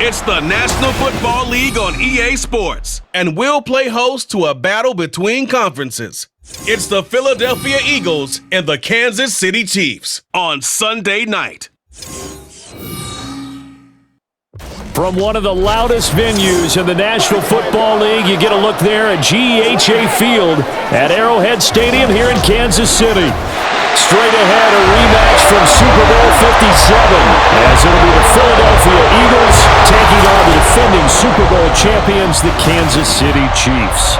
It's the National Football League on EA Sports, and we'll play host to a battle between conferences. It's the Philadelphia Eagles and the Kansas City Chiefs on Sunday night. From one of the loudest venues in the National Football League, you get a look there at GEHA Field at Arrowhead Stadium here in Kansas City. Straight ahead, a rematch from Super Bowl 57, as it'll be the Philadelphia Eagles taking on the defending Super Bowl champions, the Kansas City Chiefs.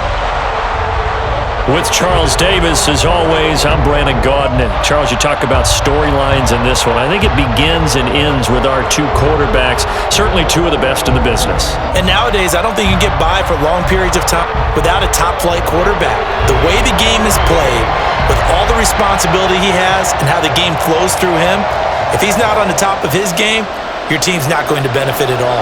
With Charles Davis, as always, I'm Brandon Gaudin. And Charles, you talk about storylines in this one. I think it begins and ends with our two quarterbacks, certainly two of the best in the business. And nowadays, I don't think you can get by for long periods of time without a top-flight quarterback. The way the game is played, with all the responsibility he has and how the game flows through him, if he's not on the top of his game, your team's not going to benefit at all.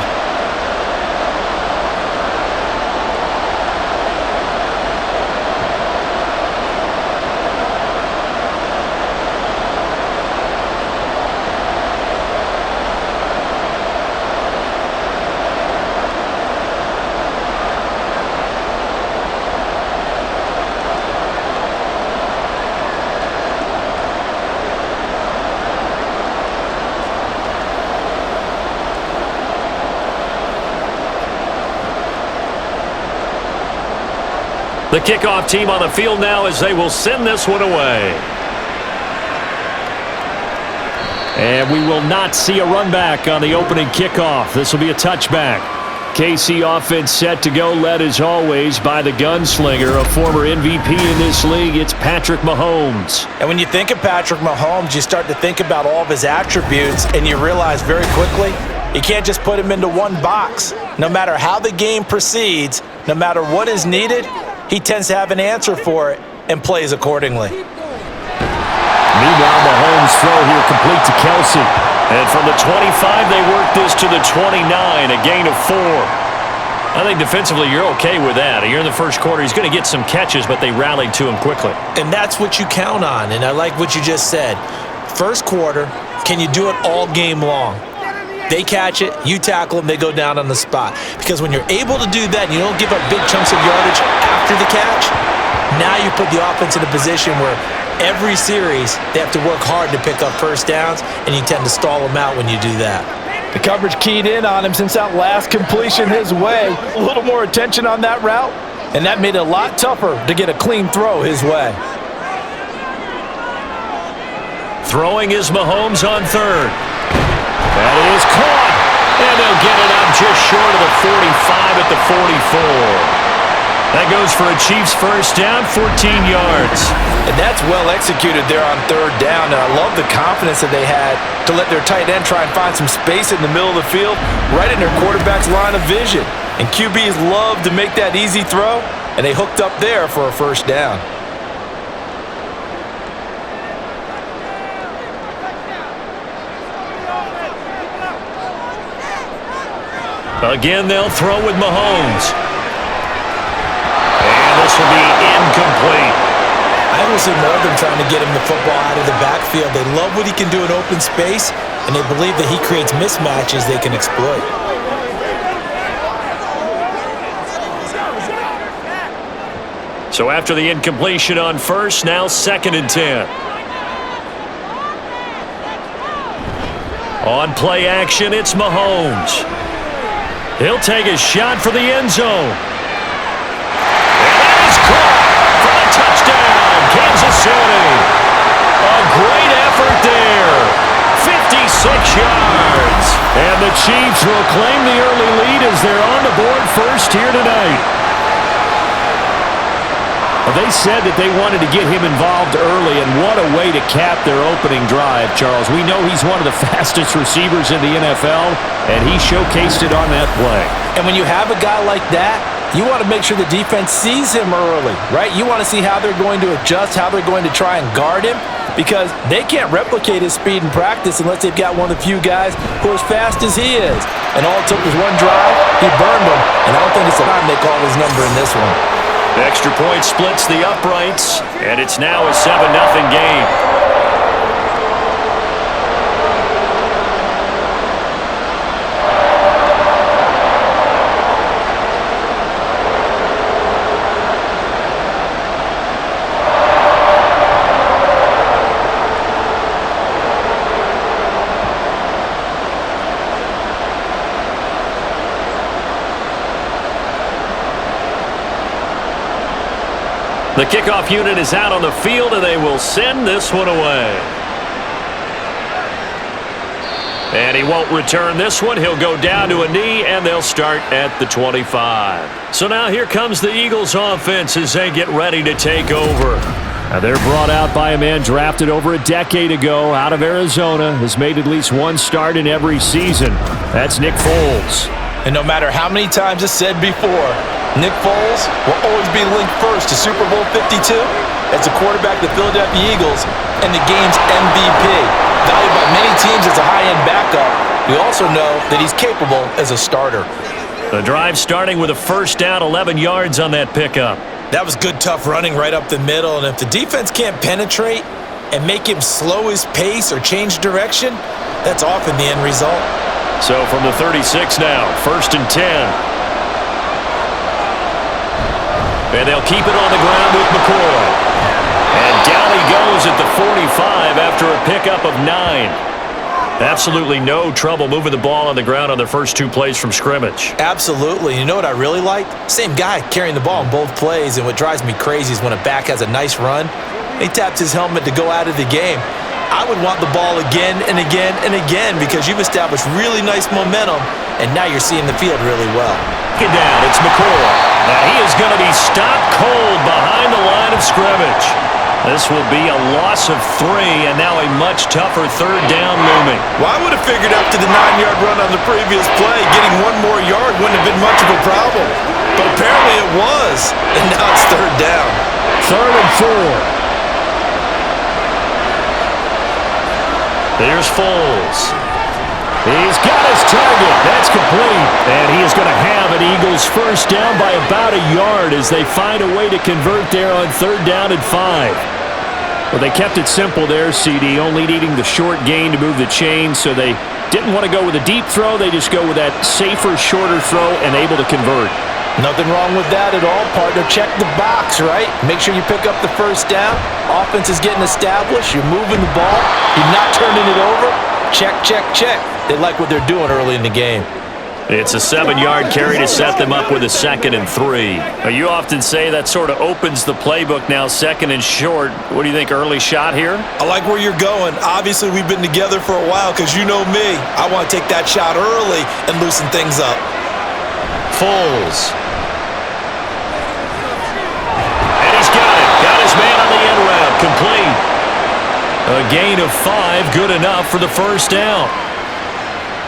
The kickoff team on the field now as they will send this one away. And we will not see a run back on the opening kickoff. This will be a touchback. KC offense set to go, led as always by the gunslinger, a former MVP in this league. It's Patrick Mahomes. And when you think of Patrick Mahomes, you start to think about all of his attributes, and you realize very quickly you can't just put him into one box. No matter how the game proceeds, no matter what is needed, he tends to have an answer for it and plays accordingly. Meanwhile, Mahomes' throw here complete to Kelsey. And from the 25, they work this to the 29, a gain of 4. I think defensively you're okay with that. You're in the first quarter. He's going to get some catches, but they rallied to him quickly. And that's what you count on, and I like what you just said. First quarter, can you do it all game long? They catch it, you tackle them, they go down on the spot. Because when you're able to do that and you don't give up big chunks of yardage after the catch, now you put the offense in a position where every series they have to work hard to pick up first downs, and you tend to stall them out when you do that. The coverage keyed in on him since that last completion his way. A little more attention on that route, and that made it a lot tougher to get a clean throw his way. Throwing is Mahomes on third. That is caught, and they'll get it out just short of the 45 at the 44. That goes for a Chiefs first down, 14 yards. And that's well executed there on third down, and I love the confidence that they had to let their tight end try and find some space in the middle of the field, right in their quarterback's line of vision. And QBs love to make that easy throw, and they hooked up there for a first down. Again, they'll throw with Mahomes. And this will be incomplete. I will see more of them trying to get him the football out of the backfield. They love what he can do in open space, and they believe that he creates mismatches they can exploit. So after the incompletion on first, now 2nd and 10. On play action, it's Mahomes. He'll take a shot for the end zone. And that is caught for a touchdown, Kansas City. A great effort there. 56 yards. And the Chiefs will claim the early lead as they're on the board first here tonight. They said that they wanted to get him involved early, and what a way to cap their opening drive, Charles. We know he's one of the fastest receivers in the NFL, and he showcased it on that play. And when you have a guy like that, you want to make sure the defense sees him early, right? You want to see how they're going to adjust, how they're going to try and guard him, because they can't replicate his speed in practice unless they've got one of the few guys who are as fast as he is. And all it took was one drive, he burned them, and I don't think it's the time they call his number in this one. The extra point splits the uprights, and it's now a 7-0 game. The kickoff unit is out on the field, and they will send this one away. And he won't return this one. He'll go down to a knee, and they'll start at the 25. So now here comes the Eagles offense as they get ready to take over. Now they're brought out by a man drafted over a decade ago out of Arizona, has made at least one start in every season. That's Nick Foles. And no matter how many times it's said before, Nick Foles will always be linked first to Super Bowl 52 as a quarterback of the Philadelphia Eagles and the game's MVP. Valued by many teams as a high-end backup, we also know that he's capable as a starter. The drive starting with a first down, 11 yards on that pickup. That was good, tough running right up the middle, and if the defense can't penetrate and make him slow his pace or change direction, that's often the end result. So from the 36 now, 1st and 10. And they'll keep it on the ground with McCoy. And down he goes at the 45 after a pickup of 9. Absolutely no trouble moving the ball on the ground on their first 2 plays from scrimmage. Absolutely. You know what I really like? Same guy carrying the ball in both plays, and what drives me crazy is when a back has a nice run, he taps his helmet to go out of the game. I would want the ball again and again and again because you've established really nice momentum, and now you're seeing the field really well. Get down. It's McCoy. Now he is going to be stopped cold behind the line of scrimmage. This will be a loss of 3, and now a much tougher 3rd down looming. Well, I would have figured after the 9-yard run on the previous play, getting 1 more yard wouldn't have been much of a problem. But apparently it was, and now it's 3rd down. 3rd and 4. Here's Foles. He's got his target. That's complete. And he is going to have an Eagles first down by about a yard as they find a way to convert there on 3rd down and 5. Well, they kept it simple there, CD, only needing the short gain to move the chain, so they didn't want to go with a deep throw. They just go with that safer, shorter throw and able to convert. Nothing wrong with that at all, partner. Check the box, right? Make sure you pick up the first down. Offense is getting established. You're moving the ball. You're not turning it over. Check, check, check. They like what they're doing early in the game. It's a 7-yard carry to set them up with a 2nd and 3. Now, you often say that sort of opens the playbook now, 2nd and short. What do you think, early shot here? I like where you're going. Obviously, we've been together for a while because you know me. I want to take that shot early and loosen things up. Foles. And he's got it. Got his man on the end route. Complete. A gain of 5, good enough for the first down.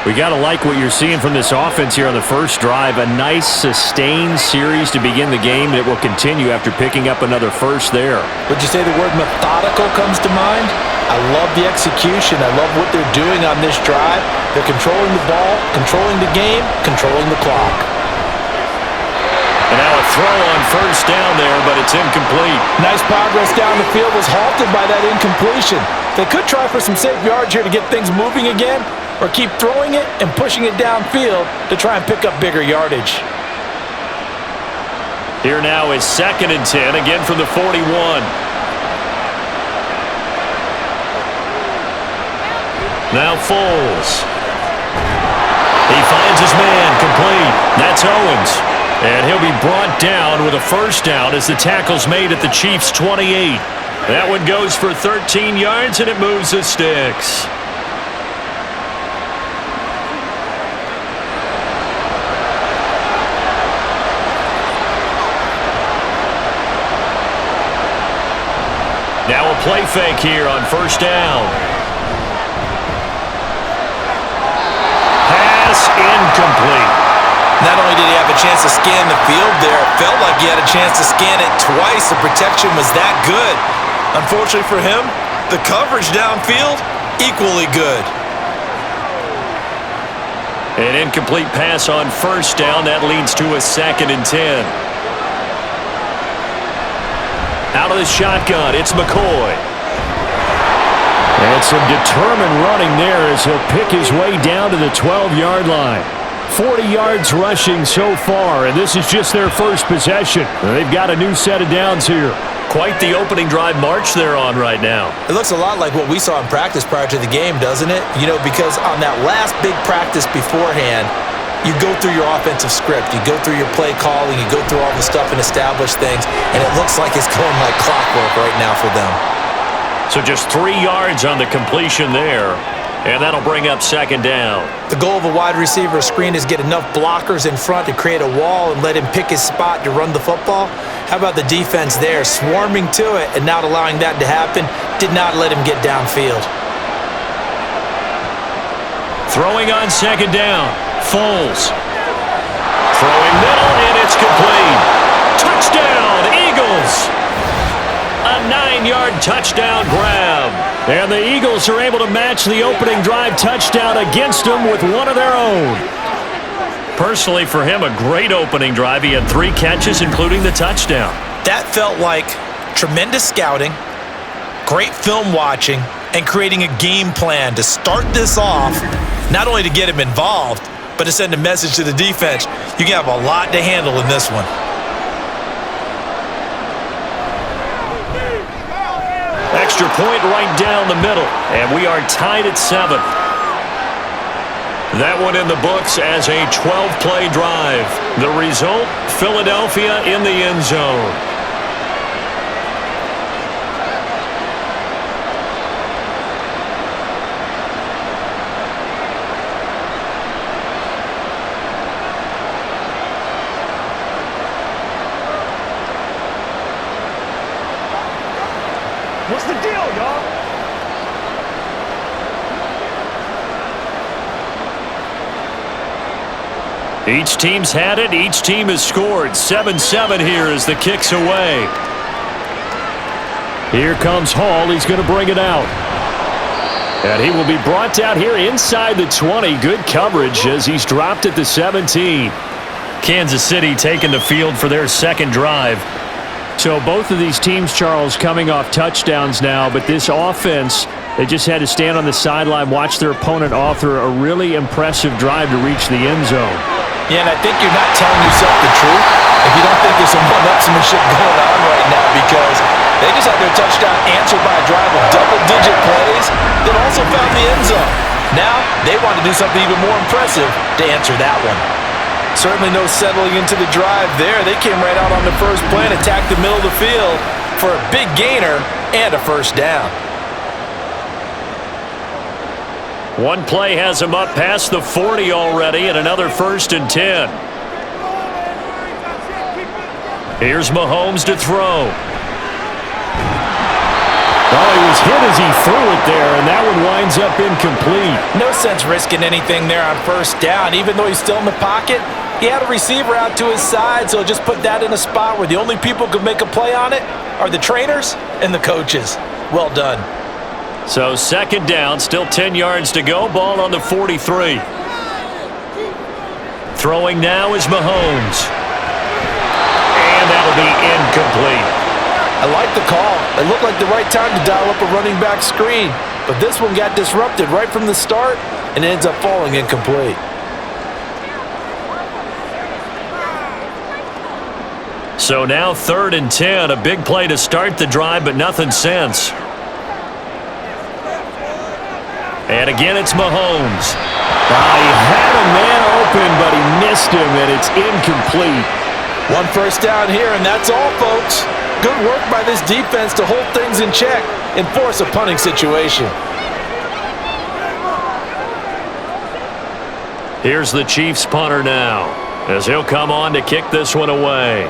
We got to like what you're seeing from this offense here on the first drive. A nice, sustained series to begin the game that will continue after picking up another first there. Would you say the word methodical comes to mind? I love the execution. I love what they're doing on this drive. They're controlling the ball, controlling the game, controlling the clock. And now a throw on first down there, but it's incomplete. Nice progress down the field was halted by that incompletion. They could try for some safe yards here to get things moving again, or keep throwing it and pushing it downfield to try and pick up bigger yardage. Here now is 2nd and 10, again from the 41. Now Foles. He finds his man, complete. That's Owens. And he'll be brought down with a first down as the tackle's made at the Chiefs' 28. That one goes for 13 yards, and it moves the sticks. Now a play fake here on first down. Pass incomplete. Not only did he have a chance to scan the field there, it felt like he had a chance to scan it twice. The protection was that good. Unfortunately for him, the coverage downfield, equally good. An incomplete pass on first down. That leads to a 2nd and 10. Out of the shotgun, it's McCoy. And some determined running there as he'll pick his way down to the 12-yard line. 40 yards rushing so far, and this is just their first possession. They've got a new set of downs here. Quite the opening drive march they're on right now. It looks a lot like what we saw in practice prior to the game, doesn't it? You know, because on that last big practice beforehand, you go through your offensive script. You go through your play calling. You go through all the stuff and establish things. And it looks like it's going like clockwork right now for them. So just 3 yards on the completion there. And that'll bring up second down. The goal of a wide receiver screen is get enough blockers in front to create a wall and let him pick his spot to run the football. How about the defense there, swarming to it and not allowing that to happen? Did not let him get downfield. Throwing on second down. Foles. Throwing middle, and it's complete. Touchdown, Eagles! A 9-yard touchdown grab. And the Eagles are able to match the opening drive touchdown against them with one of their own. Personally, for him, a great opening drive. He had 3 catches, including the touchdown. That felt like tremendous scouting, great film watching, and creating a game plan to start this off, not only to get him involved, but to send a message to the defense. You can have a lot to handle in this one. Extra point right down the middle, and we are tied at 7. That one in the books as a 12-play drive. The result, Philadelphia in the end zone. What's the deal, y'all? Each team's had it. Each team has scored. 7-7 here as the kick's away. Here comes Hall. He's going to bring it out. And he will be brought down here inside the 20. Good coverage as he's dropped at the 17. Kansas City taking the field for their second drive. So both of these teams, Charles, coming off touchdowns now, but this offense, they just had to stand on the sideline, watch their opponent author a really impressive drive to reach the end zone. Yeah, and I think you're not telling yourself the truth if you don't think there's some one-upsmanship going on right now, because they just had their touchdown answered by a drive of double-digit plays that also found the end zone. Now they want to do something even more impressive to answer that one. Certainly no settling into the drive there. They came right out on the first play and attacked the middle of the field for a big gainer and a first down. One play has him up past the 40 already, and another 1st and 10. Here's Mahomes to throw. Oh, he was hit as he threw it there, and that one winds up incomplete. No sense risking anything there on first down. Even though he's still in the pocket, he had a receiver out to his side, so just put that in a spot where the only people who could make a play on it are the trainers and the coaches. Well done. So second down, still 10 yards to go. Ball on the 43. Throwing now is Mahomes. And that'll be incomplete. I like the call. It looked like the right time to dial up a running back screen, but this one got disrupted right from the start and ends up falling incomplete. So now 3rd and 10, a big play to start the drive, but nothing since. And again, it's Mahomes. He had a man open, but he missed him, and it's incomplete. One first down here, and that's all, folks. Good work by this defense to hold things in check and force a punting situation. Here's the Chiefs punter now, as he'll come on to kick this one away.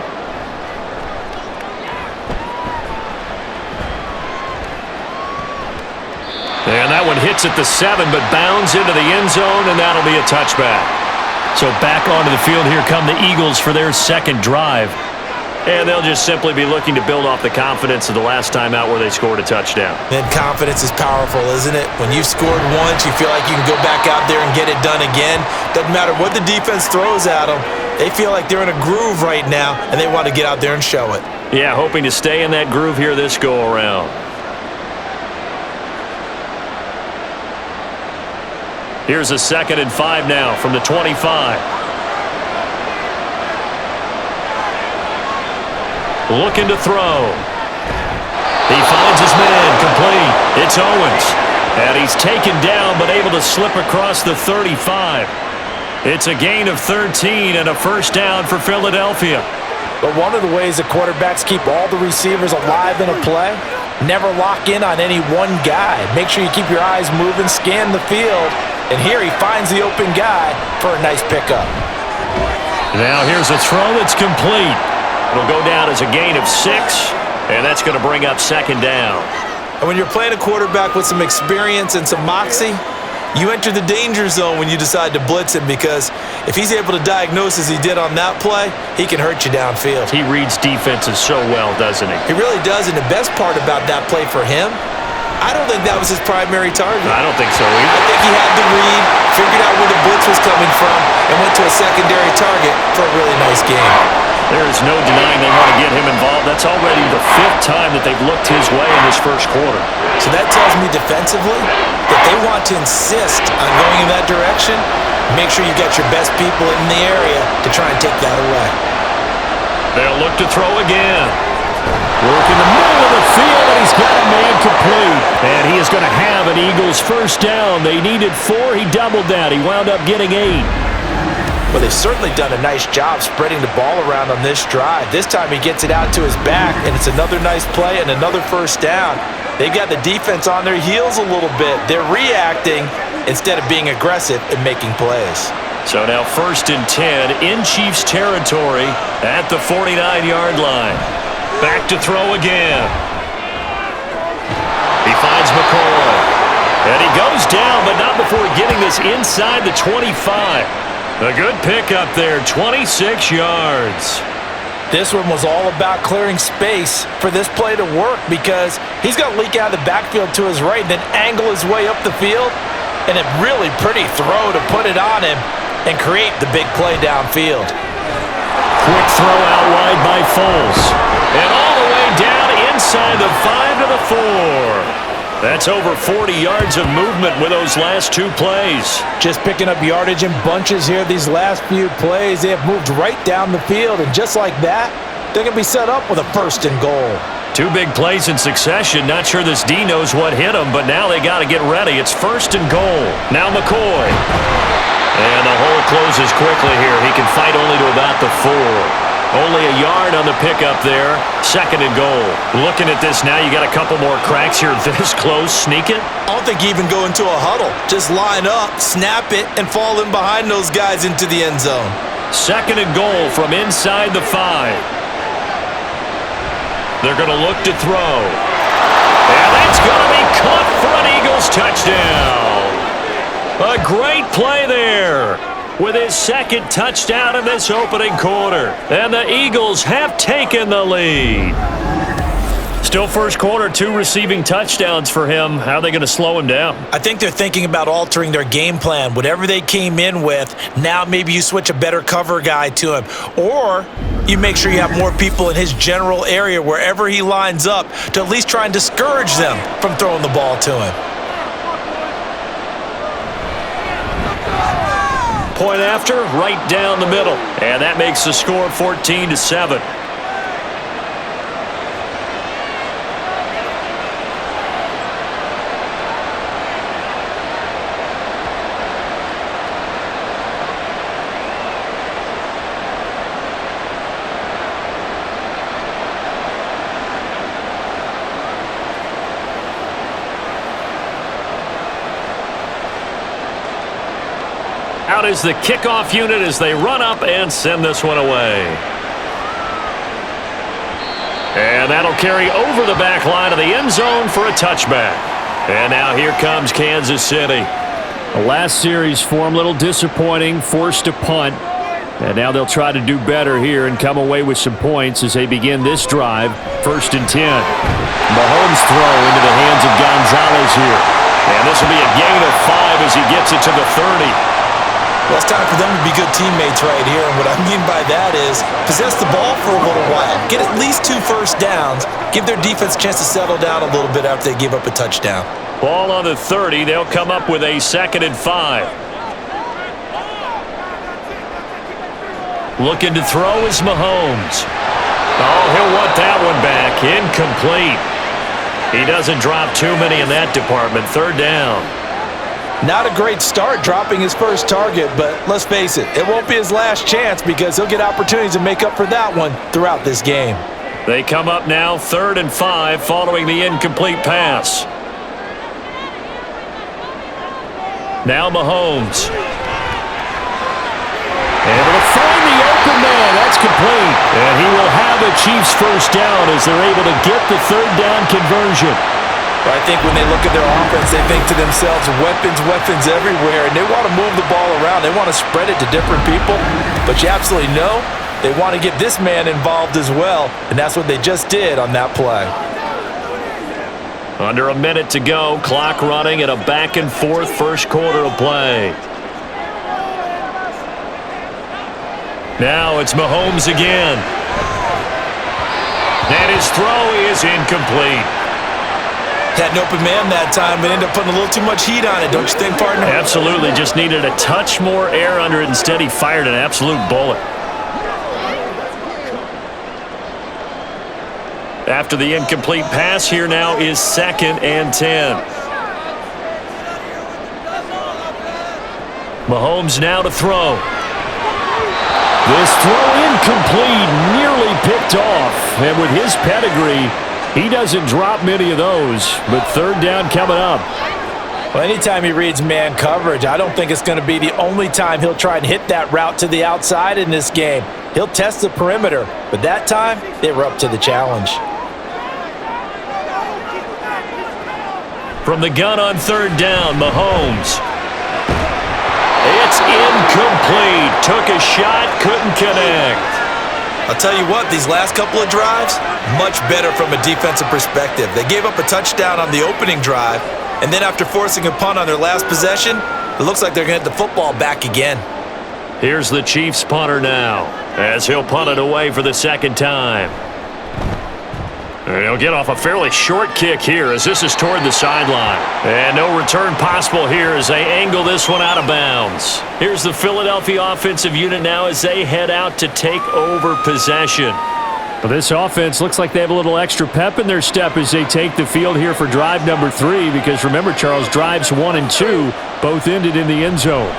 And that one hits at the 7, but bounds into the end zone, and that'll be a touchback. So back onto the field, here come the Eagles for their second drive. And they'll just simply be looking to build off the confidence of the last time out where they scored a touchdown. And confidence is powerful, isn't it? When you've scored once, you feel like you can go back out there and get it done again. Doesn't matter what the defense throws at them. They feel like they're in a groove right now, and they want to get out there and show it. Yeah, hoping to stay in that groove here this go-around. Here's a 2nd and 5 now from the 25. Looking to throw. He finds his man, complete. It's Owens. And he's taken down, but able to slip across the 35. It's a gain of 13 and a first down for Philadelphia. But one of the ways that quarterbacks keep all the receivers alive in a play, never lock in on any one guy. Make sure you keep your eyes moving, scan the field, and here he finds the open guy for a nice pickup. Now here's a throw that's complete. It'll go down as a gain of 6, and that's going to bring up second down. And when you're playing a quarterback with some experience and some moxie, you enter the danger zone when you decide to blitz him, because if he's able to diagnose as he did on that play, he can hurt you downfield. He reads defenses so well, doesn't he? He really does, and the best part about that play for him, I don't think that was his primary target. I don't think so either. I think he had the read, figured out where the blitz was coming from, and went to a secondary target for a really nice game. There is no denying they want to get him involved. That's already the 5th time that they've looked his way in this first quarter. So that tells me defensively that they want to insist on going in that direction. Make sure you got your best people in the area to try and take that away. They'll look to throw again. Work in the middle of the field, and he's got a man complete. And he is going to have an Eagles first down. They needed 4. He doubled that. He wound up getting 8. Well, they've certainly done a nice job spreading the ball around on this drive. This time he gets it out to his back, and it's another nice play and another first down. They've got the defense on their heels a little bit. They're reacting instead of being aggressive and making plays. So now 1st and 10 in Chiefs territory at the 49-yard line. Back to throw again. He finds McCoy. And he goes down, but not before getting this inside the 25. A good pickup there, 26 yards. This one was all about clearing space for this play to work, because he's going to leak out of the backfield to his right and then angle his way up the field. And a really pretty throw to put it on him and create the big play downfield. Quick throw out wide by Foles. And all the way down inside the 5 to the 4. That's over 40 yards of movement with those last 2 plays. Just picking up yardage in bunches here these last few plays. They have moved right down the field, and just like that, they're going to be set up with a 1st and goal. 2 big plays in succession. Not sure this D knows what hit him, but now they got to get ready. It's 1st and goal. Now McCoy. And the hole closes quickly here. He can fight only to about the 4. Only a yard on the pickup there. 2nd and goal. Looking at this now, you got a couple more cracks here this close. Sneak it? I don't think you even go into a huddle. Just line up, snap it, and fall in behind those guys into the end zone. 2nd and goal from inside the 5. They're going to look to throw. And that's going to be caught for an Eagles touchdown. A great play there, with his 2nd touchdown in this opening quarter. And the Eagles have taken the lead. Still first quarter, 2 receiving touchdowns for him. How are they going to slow him down? I think they're thinking about altering their game plan. Whatever they came in with, now maybe you switch a better cover guy to him. Or you make sure you have more people in his general area wherever he lines up to at least try and discourage them from throwing the ball to him. Point after, right down the middle. And that makes the score 14-7. Out is the kickoff unit as they run up and send this one away. And that'll carry over the back line of the end zone for a touchback. And now here comes Kansas City. The last series for him, a little disappointing, forced to punt. And now they'll try to do better here and come away with some points as they begin this drive. 1st and 10. Mahomes throw into the hands of Gonzalez here. And this will be a gain of 5 as he gets it to the 30. Well, it's time for them to be good teammates right here, and what I mean by that is possess the ball for a little while, get at least 2 first downs, give their defense a chance to settle down a little bit after they give up a touchdown. Ball on the 30. They'll come up with a 2nd and 5. Looking to throw is Mahomes. Oh, he'll want that one back. Incomplete. He doesn't drop too many in that department. 3rd down. Not a great start dropping his first target, but let's face it, it won't be his last chance because he'll get opportunities to make up for that one throughout this game. They come up now 3rd and 5 following the incomplete pass. Now Mahomes. Able to find the open man. That's complete. And he will have the Chiefs first down as they're able to get the 3rd down conversion. I think when they look at their offense, they think to themselves, weapons everywhere, and they want to move the ball around. They want to spread it to different people, but you absolutely know they want to get this man involved as well, and that's what they just did on that play. Under a minute to go, clock running in a back-and-forth first quarter of play. Now it's Mahomes again. And his throw is incomplete. Had an open man that time, but ended up putting a little too much heat on it, don't you think, partner? Absolutely. Just needed a touch more air under it. Instead, he fired an absolute bullet. After the incomplete pass, here now is 2nd and 10. Mahomes now to throw. This throw incomplete, nearly picked off. And with his pedigree, he doesn't drop many of those, but 3rd down coming up. Well, anytime he reads man coverage, I don't think it's going to be the only time he'll try and hit that route to the outside in this game. He'll test the perimeter, but that time, they were up to the challenge. From the gun on 3rd down, Mahomes. It's incomplete. Took a shot, couldn't connect. I'll tell you what, these last couple of drives, much better from a defensive perspective. They gave up a touchdown on the opening drive, and then after forcing a punt on their last possession, it looks like they're going to get the football back again. Here's the Chiefs punter now, as he'll punt it away for the 2nd time. And he'll get off a fairly short kick here as this is toward the sideline. And no return possible here as they angle this one out of bounds. Here's the Philadelphia offensive unit now as they head out to take over possession. Well, this offense looks like they have a little extra pep in their step as they take the field here for drive number 3 because remember, Charles, drives 1 and 2 both ended in the end zone.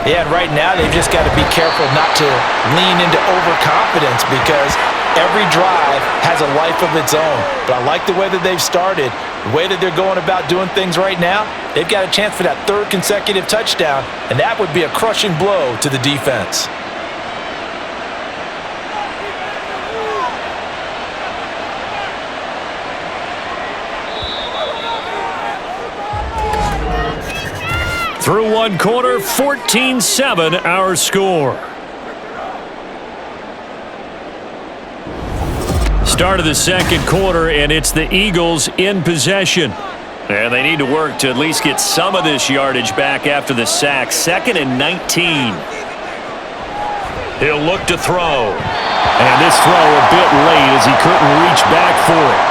Yeah, and right now they've just got to be careful not to lean into overconfidence because every drive has a life of its own. But I like the way that they've started, the way that they're going about doing things right now. They've got a chance for that 3rd consecutive touchdown, and that would be a crushing blow to the defense. Through 1 quarter, 14-7 our score. Start of the 2nd quarter, and it's the Eagles in possession. And they need to work to at least get some of this yardage back after the sack. 2nd and 19. He'll look to throw. And this throw a bit late as he couldn't reach back for it.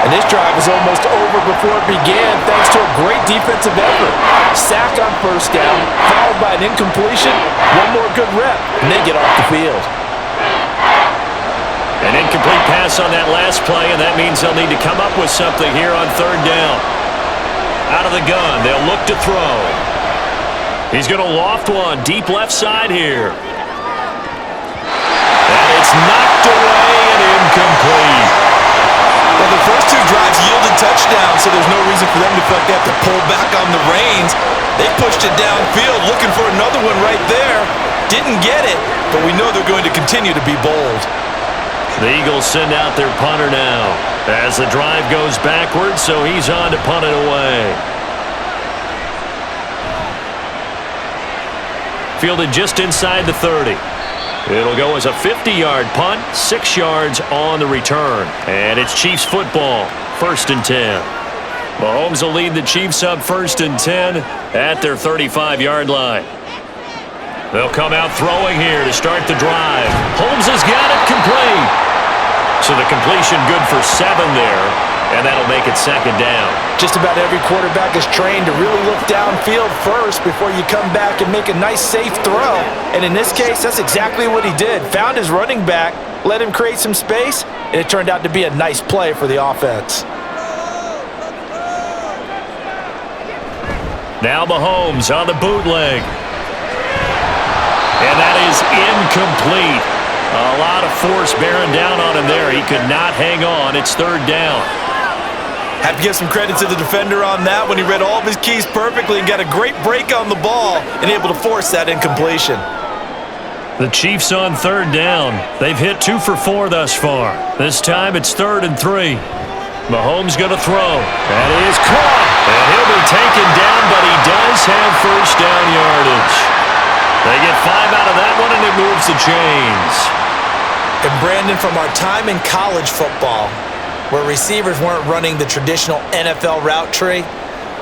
And this drive was almost over before it began thanks to a great defensive effort. Sack on 1st down, followed by an incompletion, one more good rep, and they get off the field. An incomplete pass on that last play, and that means they'll need to come up with something here on 3rd down. Out of the gun, they'll look to throw. He's going to loft one deep left side here. And it's knocked away and incomplete. Well, the first 2 drives yielded touchdowns, so there's no reason for them to feel like they have to pull back on the reins. They pushed it downfield, looking for another one right there. Didn't get it, but we know they're going to continue to be bold. The Eagles send out their punter now as the drive goes backwards, so he's on to punt it away. Fielded just inside the 30. It'll go as a 50-yard punt, 6 yards on the return. And it's Chiefs football, 1st and 10. Mahomes will lead the Chiefs up 1st and 10 at their 35-yard line. They'll come out throwing here to start the drive. Holmes has got it complete. So the completion good for 7 there, and that'll make it 2nd down. Just about every quarterback is trained to really look downfield first before you come back and make a nice, safe throw. And in this case, that's exactly what he did. Found his running back, let him create some space, and it turned out to be a nice play for the offense. Now Mahomes on the bootleg. And that is incomplete. A lot of force bearing down on him there. He could not hang on. It's third down. Have to give some credit to the defender on that when he read all of his keys perfectly and got a great break on the ball and able to force that incompletion. The Chiefs on third down. They've hit 2 for 4 thus far. This time it's 3rd and 3. Mahomes going to throw. That is caught. And he'll be taken down, but he does have first down yardage. They get 5 out of that one, and it moves the chains. And Brandon, from our time in college football, where receivers weren't running the traditional NFL route tree,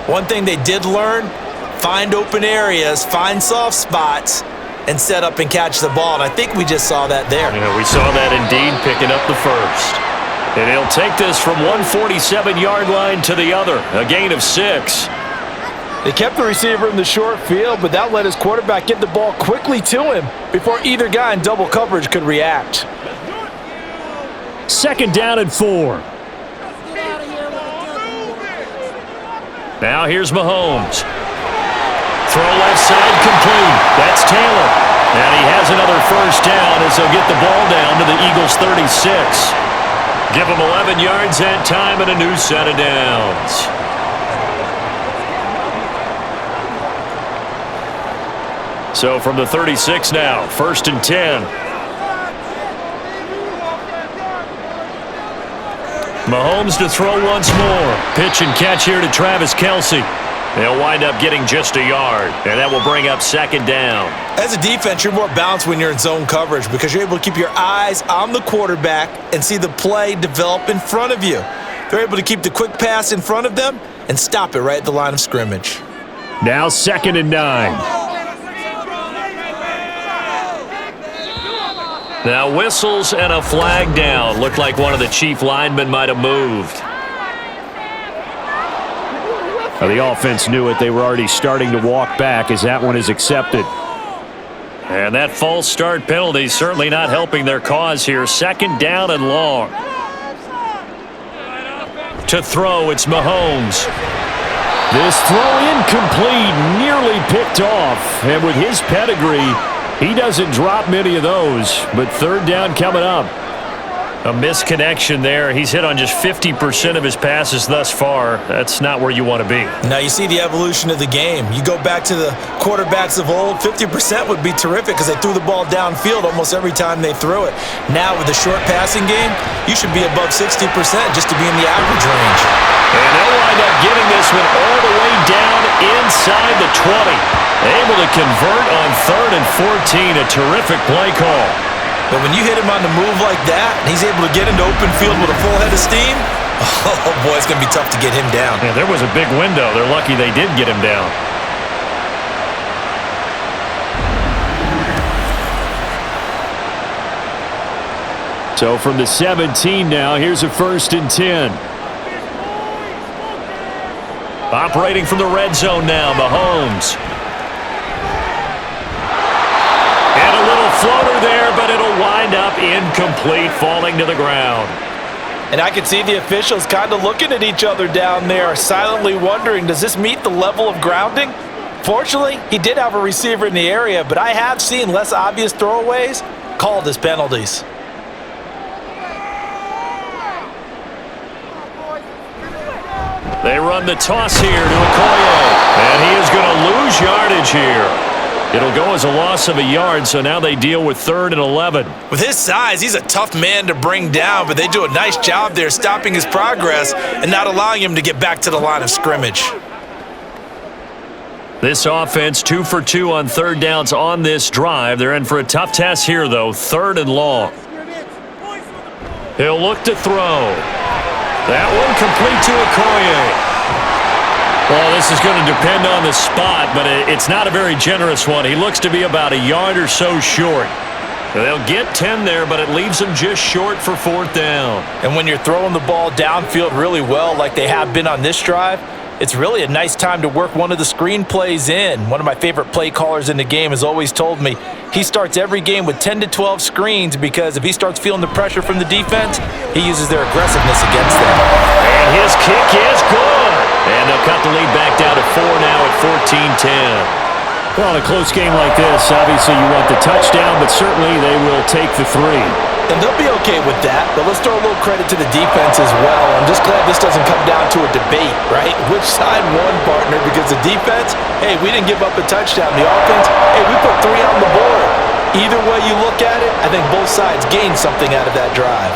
one thing they did learn, find open areas, find soft spots, and set up and catch the ball. And I think we just saw that there. Yeah, we saw that indeed, picking up the first. And he'll take this from 147-yard line to the other, a gain of 6. They kept the receiver in the short field, but that let his quarterback get the ball quickly to him before either guy in double coverage could react. 2nd down and 4. Now here's Mahomes. Throw left side complete. That's Taylor. And he has another first down as they'll get the ball down to the Eagles' 36. Give them 11 yards that time and a new set of downs. So from the 36 now, 1st and 10. Mahomes to throw once more. Pitch and catch here to Travis Kelce. They'll wind up getting just a yard, and that will bring up 2nd down. As a defense, you're more balanced when you're in zone coverage because you're able to keep your eyes on the quarterback and see the play develop in front of you. They're able to keep the quick pass in front of them and stop it right at the line of scrimmage. Now 2nd and 9. Now whistles and a flag down. Looked like one of the Chief linemen might have moved. Well, the offense knew it. They were already starting to walk back as that one is accepted. And that false start penalty certainly not helping their cause here. 2nd down and long. To throw, it's Mahomes. This throw incomplete, nearly picked off. And with his pedigree, he doesn't drop many of those, but 3rd down coming up. A misconnection there. He's hit on just 50% of his passes thus far. That's not where you want to be. Now you see the evolution of the game. You go back to the quarterbacks of old, 50% would be terrific because they threw the ball downfield almost every time they threw it. Now with the short passing game, you should be above 60% just to be in the average range. And they'll wind up getting this one all the way down inside the 20. Able to convert on 3rd and 14. A terrific play call. But when you hit him on the move like that, and he's able to get into open field with a full head of steam, oh boy, it's going to be tough to get him down. Yeah, there was a big window. They're lucky they did get him down. So from the 17 now, here's a 1st and 10. Operating from the red zone now, Mahomes. And a little floater there, but it'll wind up incomplete, falling to the ground. And I can see the officials kind of looking at each other down there, silently wondering, does this meet the level of grounding? Fortunately, he did have a receiver in the area, but I have seen less obvious throwaways called as penalties. They run the toss here to Okoye, and he is going to lose yardage here. It'll go as a loss of a yard, so now they deal with 3rd and 11. With his size, he's a tough man to bring down, but they do a nice job there stopping his progress and not allowing him to get back to the line of scrimmage. This offense 2 for 2 on 3rd downs on this drive. They're in for a tough task here, though, 3rd and long. He'll look to throw. That one complete to Okoye. Well, this is going to depend on the spot, but it's not a very generous one. He looks to be about a yard or so short. They'll get 10 there, but it leaves them just short for 4th down. And when you're throwing the ball downfield really well like they have been on this drive, it's really a nice time to work one of the screen plays in. One of my favorite play callers in the game has always told me he starts every game with 10 to 12 screens because if he starts feeling the pressure from the defense, he uses their aggressiveness against them. And his kick is good. And they'll cut the lead back down to 4 now at 10. Well, in a close game like this, obviously you want the touchdown, but certainly they will take the 3. And they'll be okay with that, but let's throw a little credit to the defense as well. I'm just glad this doesn't come down to a debate, right? Which side won, partner? Because the defense, hey, we didn't give up a touchdown. The offense, hey, we put 3 on the board. Either way you look at it, I think both sides gained something out of that drive.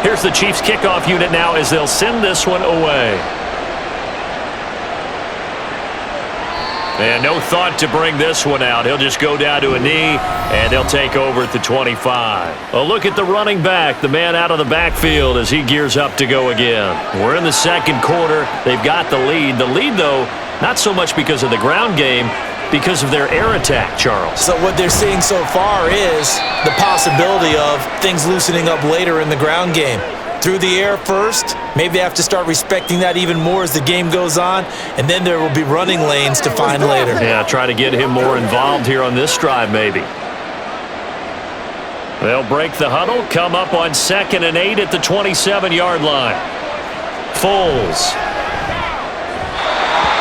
Here's the Chiefs kickoff unit now as they'll send this one away. And no thought to bring this one out. He'll just go down to a knee, and they'll take over at the 25. A look at the running back, the man out of the backfield as he gears up to go again. We're in the second quarter. They've got the lead. The lead, though, not so much because of the ground game, because of their air attack, Charles. So what they're seeing so far is the possibility of things loosening up later in the ground game. Through the air first, maybe they have to start respecting that even more as the game goes on, and then there will be running lanes to find later. Yeah, try to get him more involved here on this drive, maybe. They'll break the huddle, come up on 2nd and 8 at the 27-yard line. Foles.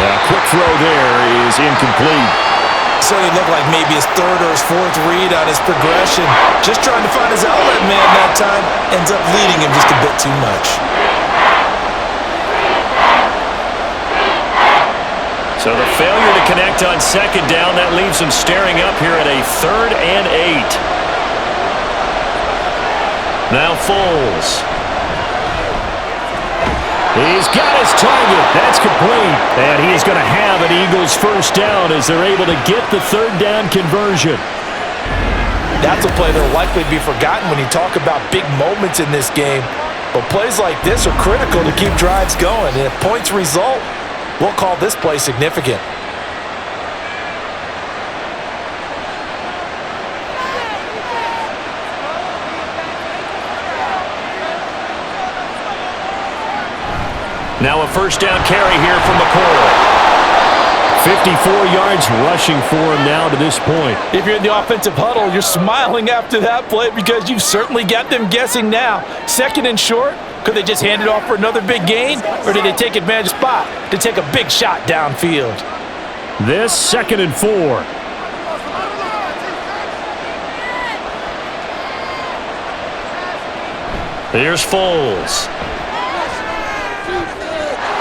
A quick throw there is incomplete. Certainly looked like maybe his 3rd or his 4th read on his progression. Just trying to find his outlet man that time. Ends up leading him just a bit too much. So the failure to connect on 2nd down, that leaves him staring up here at a 3rd and 8. Now Foles. He's got his target. That's complete. And he is going to have an Eagles first down as they're able to get the 3rd down conversion. That's a play that will likely be forgotten when you talk about big moments in this game. But plays like this are critical to keep drives going. And if points result, we'll call this play significant. Now a first down carry here from McCoy. 54 yards rushing for him now to this point. If you're in the offensive huddle, you're smiling after that play because you've certainly got them guessing now. 2nd and short, could they just hand it off for another big gain? Or did they take advantage of the spot to take a big shot downfield? This 2nd and 4. Here's Foles.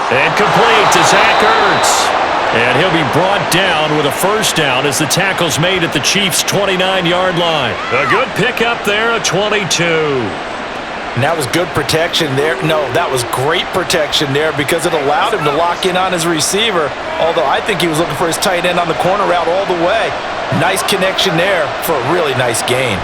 And complete to Zach Ertz. And he'll be brought down with a first down as the tackle's made at the Chiefs' 29-yard line. A good pickup there, a 22. And that was good protection there. No, that was great protection there because it allowed him to lock in on his receiver, although I think he was looking for his tight end on the corner route all the way. Nice connection there for a really nice gain.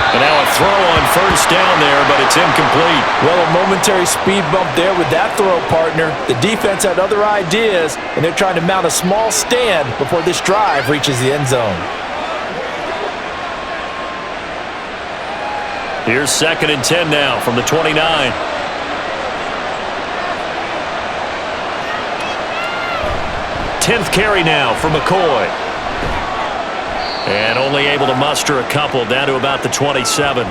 And now a throw on first down there, but it's incomplete. Well, a momentary speed bump there with that throw, partner. The defense had other ideas, and they're trying to mount a small stand before this drive reaches the end zone. Here's 2nd and 10 now from the 29. 10th carry now for McCoy. And only able to muster a couple down to about the 27.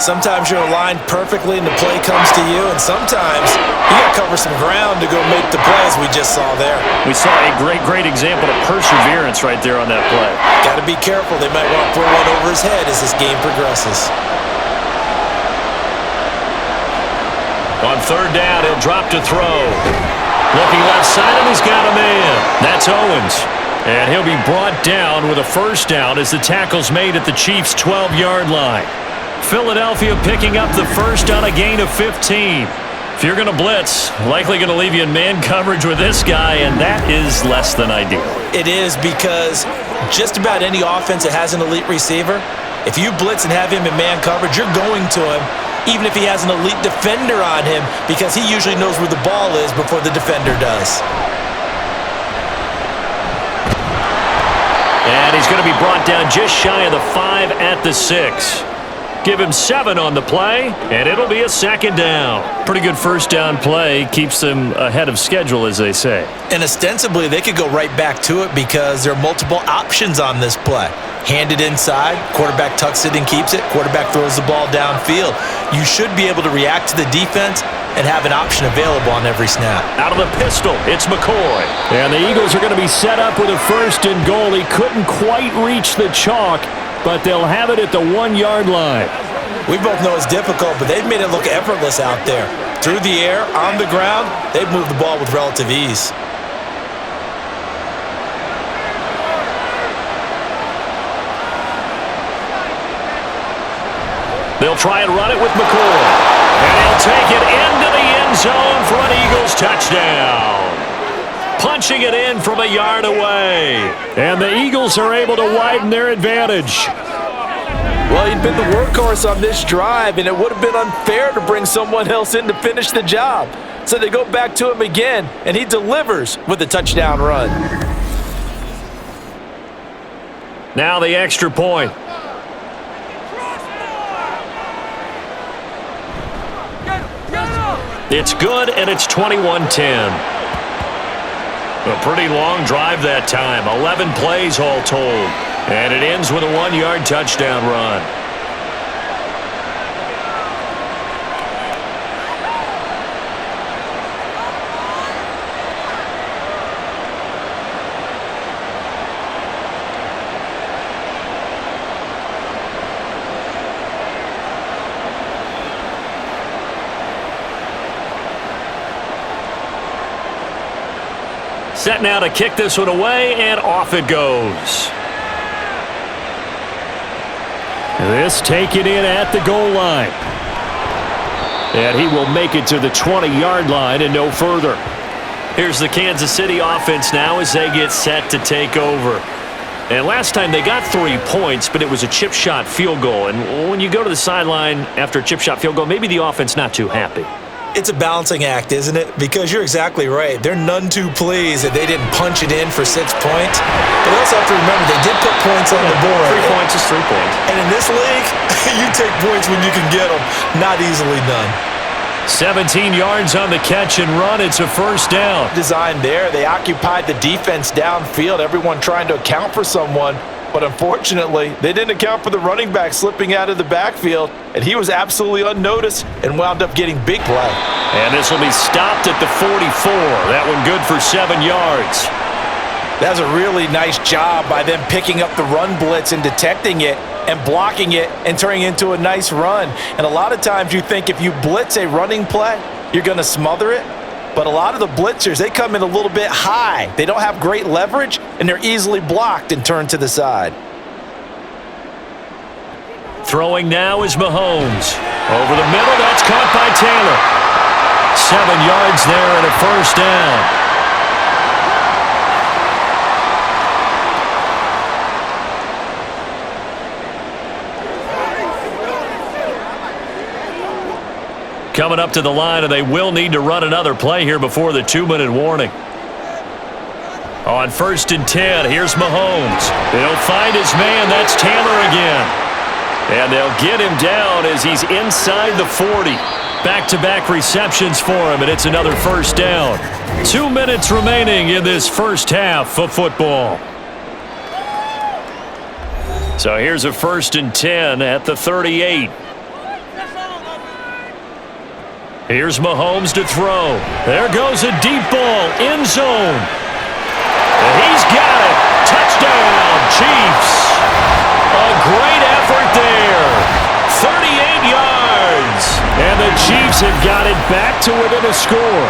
Sometimes you're aligned perfectly and the play comes to you, and sometimes you got to cover some ground to go make the plays we just saw there. We saw a great example of perseverance right there on that play. Got to be careful. They might want to throw one over his head as this game progresses. On 3rd down, he'll drop to throw. Looking left side, and he's got a man. That's Owens. And he'll be brought down with a first down as the tackle's made at the Chiefs' 12-yard line. Philadelphia picking up the first on a gain of 15. If you're going to blitz, likely going to leave you in man coverage with this guy, and that is less than ideal. It is because just about any offense that has an elite receiver, if you blitz and have him in man coverage, you're going to him, even if he has an elite defender on him, because he usually knows where the ball is before the defender does. And he's going to be brought down just shy of the 5 at the 6. Give him 7 on the play, and it'll be a 2nd down. Pretty good first down play. Keeps them ahead of schedule, as they say. And ostensibly, they could go right back to it because there are multiple options on this play. hand it inside, quarterback tucks it and keeps it, quarterback throws the ball downfield. You should be able to react to the defense and have an option available on every snap. Out of the pistol, it's McCoy. And the Eagles are going to be set up with a 1st and goal. He couldn't quite reach the chalk, but they'll have it at the 1-yard line. We both know it's difficult, but they've made it look effortless out there. Through the air, on the ground, they've moved the ball with relative ease. They'll try and run it with McCoy. And he'll take it into the end zone for an Eagles touchdown. Punching it in from a yard away. And the Eagles are able to widen their advantage. Well, he'd been the workhorse on this drive, and it would have been unfair to bring someone else in to finish the job. So they go back to him again, and he delivers with a touchdown run. Now the extra point. It's good, and it's 21-10. A pretty long drive that time. 11 plays all told. And it ends with a 1-yard touchdown run. Set now to kick this one away, and off it goes. This taken in at the goal line. And he will make it to the 20-yard line and no further. Here's the Kansas City offense now as they get set to take over. And last time they got 3 points, but it was a chip shot field goal. And when you go to the sideline after a chip shot field goal, maybe the offense not too happy. It's a balancing act, isn't it? Because you're exactly right. They're none too pleased that they didn't punch it in for 6 points. But also have to remember, they did put points on the board. 3 points is 3 points. And in this league, you take points when you can get them. Not easily done. 17 yards on the catch and run. It's a first down. Design there. They occupied the defense downfield, everyone trying to account for someone. But unfortunately, they didn't account for the running back slipping out of the backfield, and he was absolutely unnoticed and wound up getting big play. And this will be stopped at the 44. That one good for 7 yards. That's a really nice job by them picking up the run blitz and detecting it and blocking it and turning it into a nice run. And a lot of times you think if you blitz a running play, you're going to smother it. But a lot of the blitzers, they come in a little bit high. They don't have great leverage, and they're easily blocked and turned to the side. Throwing now is Mahomes. Over the middle, that's caught by Taylor. 7 yards there and a first down. Coming up to the line, and they will need to run another play here before the 2-minute warning. On 1st and 10, here's Mahomes. He'll find his man. That's Taylor again. And they'll get him down as he's inside the 40. Back-to-back receptions for him, and it's another first down. 2 minutes remaining in this first half of football. So here's a 1st and 10 at the 38. Here's Mahomes to throw. There goes a deep ball, end zone. And he's got it. Touchdown, Chiefs. A great effort there. 38 yards. And the Chiefs have got it back to within a score.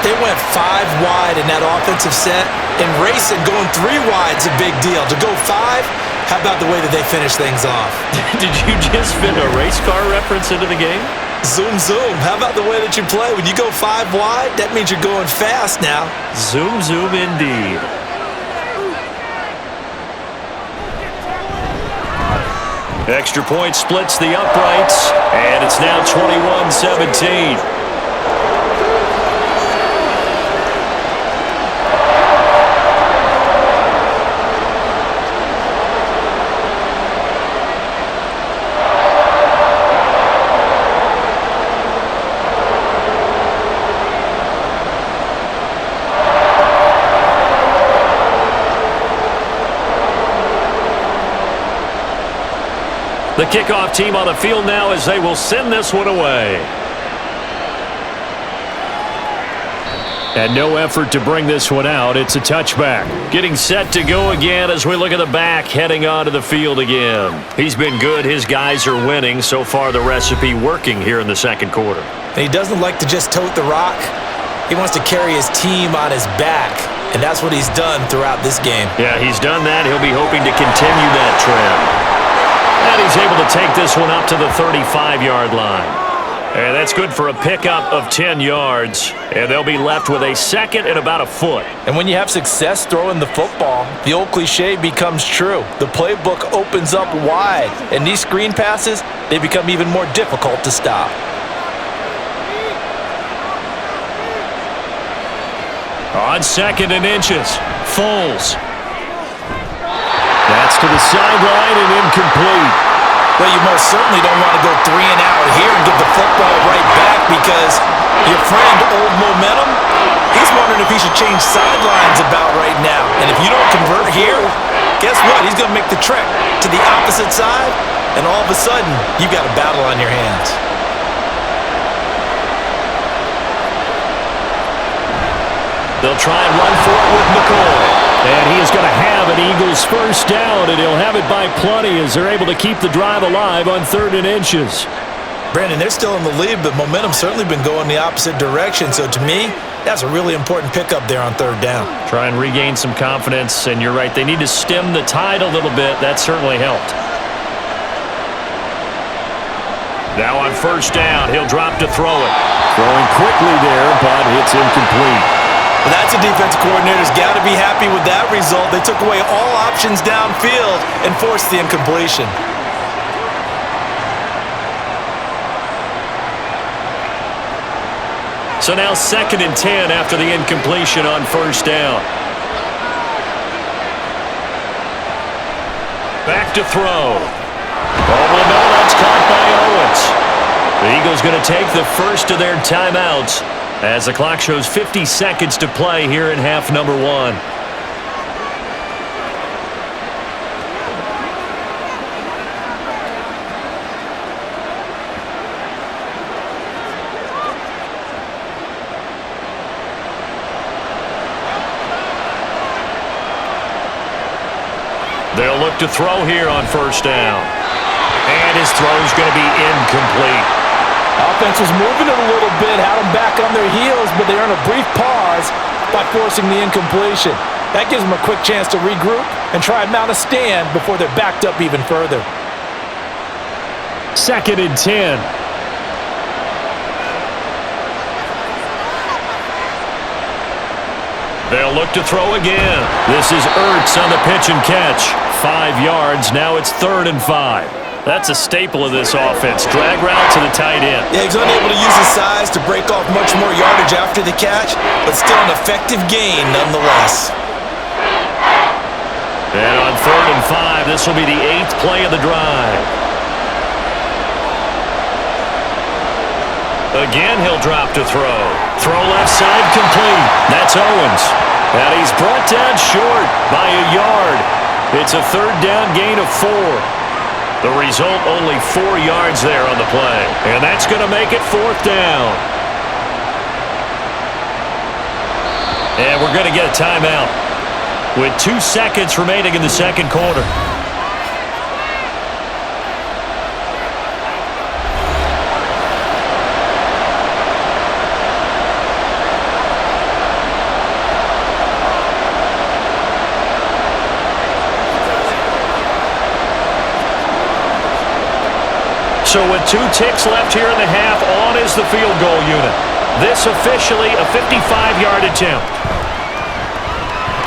They went 5 wide in that offensive set. And racing, going 3 wide's a big deal. To go 5, how about the way that they finish things off? Did you just fit a race car reference into the game? Zoom, zoom. How about the way that you play? When you go 5 wide, that means you're going fast now. Zoom, zoom indeed. Extra point splits the uprights, and it's now 21-17. The kickoff team on the field now as they will send this one away. And no effort to bring this one out. It's a touchback. Getting set to go again as we look at the back heading onto the field again. He's been good. His guys are winning. So far, the recipe working here in the second quarter. And he doesn't like to just tote the rock. He wants to carry his team on his back. And that's what he's done throughout this game. Yeah, he's done that. He'll be hoping to continue that trend. And he's able to take this one up to the 35-yard line. And that's good for a pickup of 10 yards. And they'll be left with a second and about a foot. And when you have success throwing the football, the old cliche becomes true. The playbook opens up wide. And these screen passes, they become even more difficult to stop. On second and inches, Foles. That's to the sideline and incomplete. Well, you most certainly don't want to go 3 and out here and give the football right back because your friend, Old Momentum, he's wondering if he should change sidelines about right now. And if you don't convert here, guess what? He's going to make the trek to the opposite side, and all of a sudden, you've got a battle on your hands. They'll try and run for it with McCoy. And he is going to have an Eagles first down, and he'll have it by plenty as they're able to keep the drive alive on 3rd and inches. Brandon, they're still in the lead, but momentum's certainly been going the opposite direction. So to me, that's a really important pickup there on 3rd down. Try and regain some confidence, and you're right. They need to stem the tide a little bit. That certainly helped. Now on 1st down, he'll drop to throw it. Throwing quickly there, but it's incomplete. Well, that's a defensive coordinator's got to be happy with that result. They took away all options downfield and forced the incompletion. So now 2nd and 10 after the incompletion on 1st down. Back to throw. Oh, well, no, that's caught by Owens. The Eagles going to take the first of their timeouts as the clock shows 50 seconds to play here in half number 1. They'll look to throw here on 1st down. And his throw's going to be incomplete. Offense was moving it a little bit, had them back on their heels, but they earned a brief pause by forcing the incompletion. That gives them a quick chance to regroup and try and mount a stand before they're backed up even further. 2nd and 10. They'll look to throw again. This is Ertz on the pitch and catch. 5 yards. Now it's 3rd and 5. That's a staple of this offense. Drag route to the tight end. Yeah, he's unable to use his size to break off much more yardage after the catch, but still an effective gain nonetheless. And on 3rd and 5, this will be the 8th play of the drive. Again, he'll drop to throw. Throw left side complete. That's Owens. And he's brought down short by a yard. It's a 3rd down gain of 4. The result, only 4 yards there on the play. And that's going to make it 4th down. And we're going to get a timeout with 2 seconds remaining in the second quarter. So with 2 ticks left here in the half, on is the field goal unit. This officially a 55-yard attempt.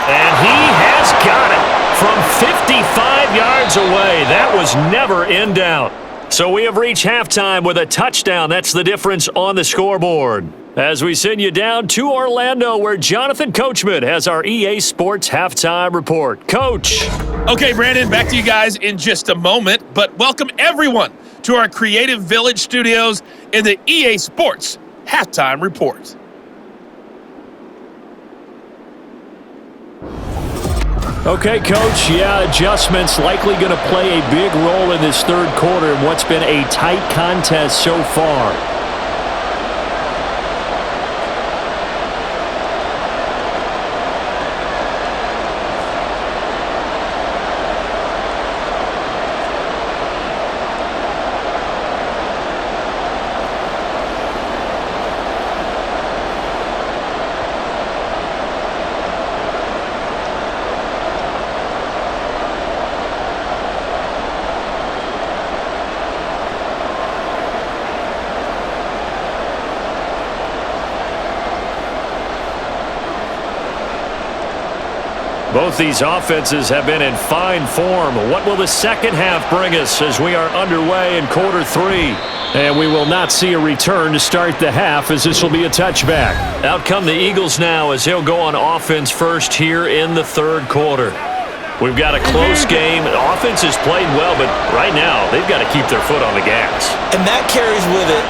And he has got it from 55 yards away. That was never in doubt. So we have reached halftime with a touchdown. That's the difference on the scoreboard. As we send you down to Orlando, where Jonathan Coachman has our EA Sports halftime report. Coach. Okay, Brandon, back to you guys in just a moment, but welcome everyone to our Creative Village studios in the EA Sports halftime report. Okay, Coach, yeah, adjustments likely going to play a big role in this third quarter in what's been a tight contest so far. Both these offenses have been in fine form. What will the second half bring us as we are underway in quarter three? And we will not see a return to start the half as this will be a touchback. Out come the Eagles now as they'll go on offense first here in the third quarter. We've got a close game. The offense has played well, but right now they've got to keep their foot on the gas. And that carries with it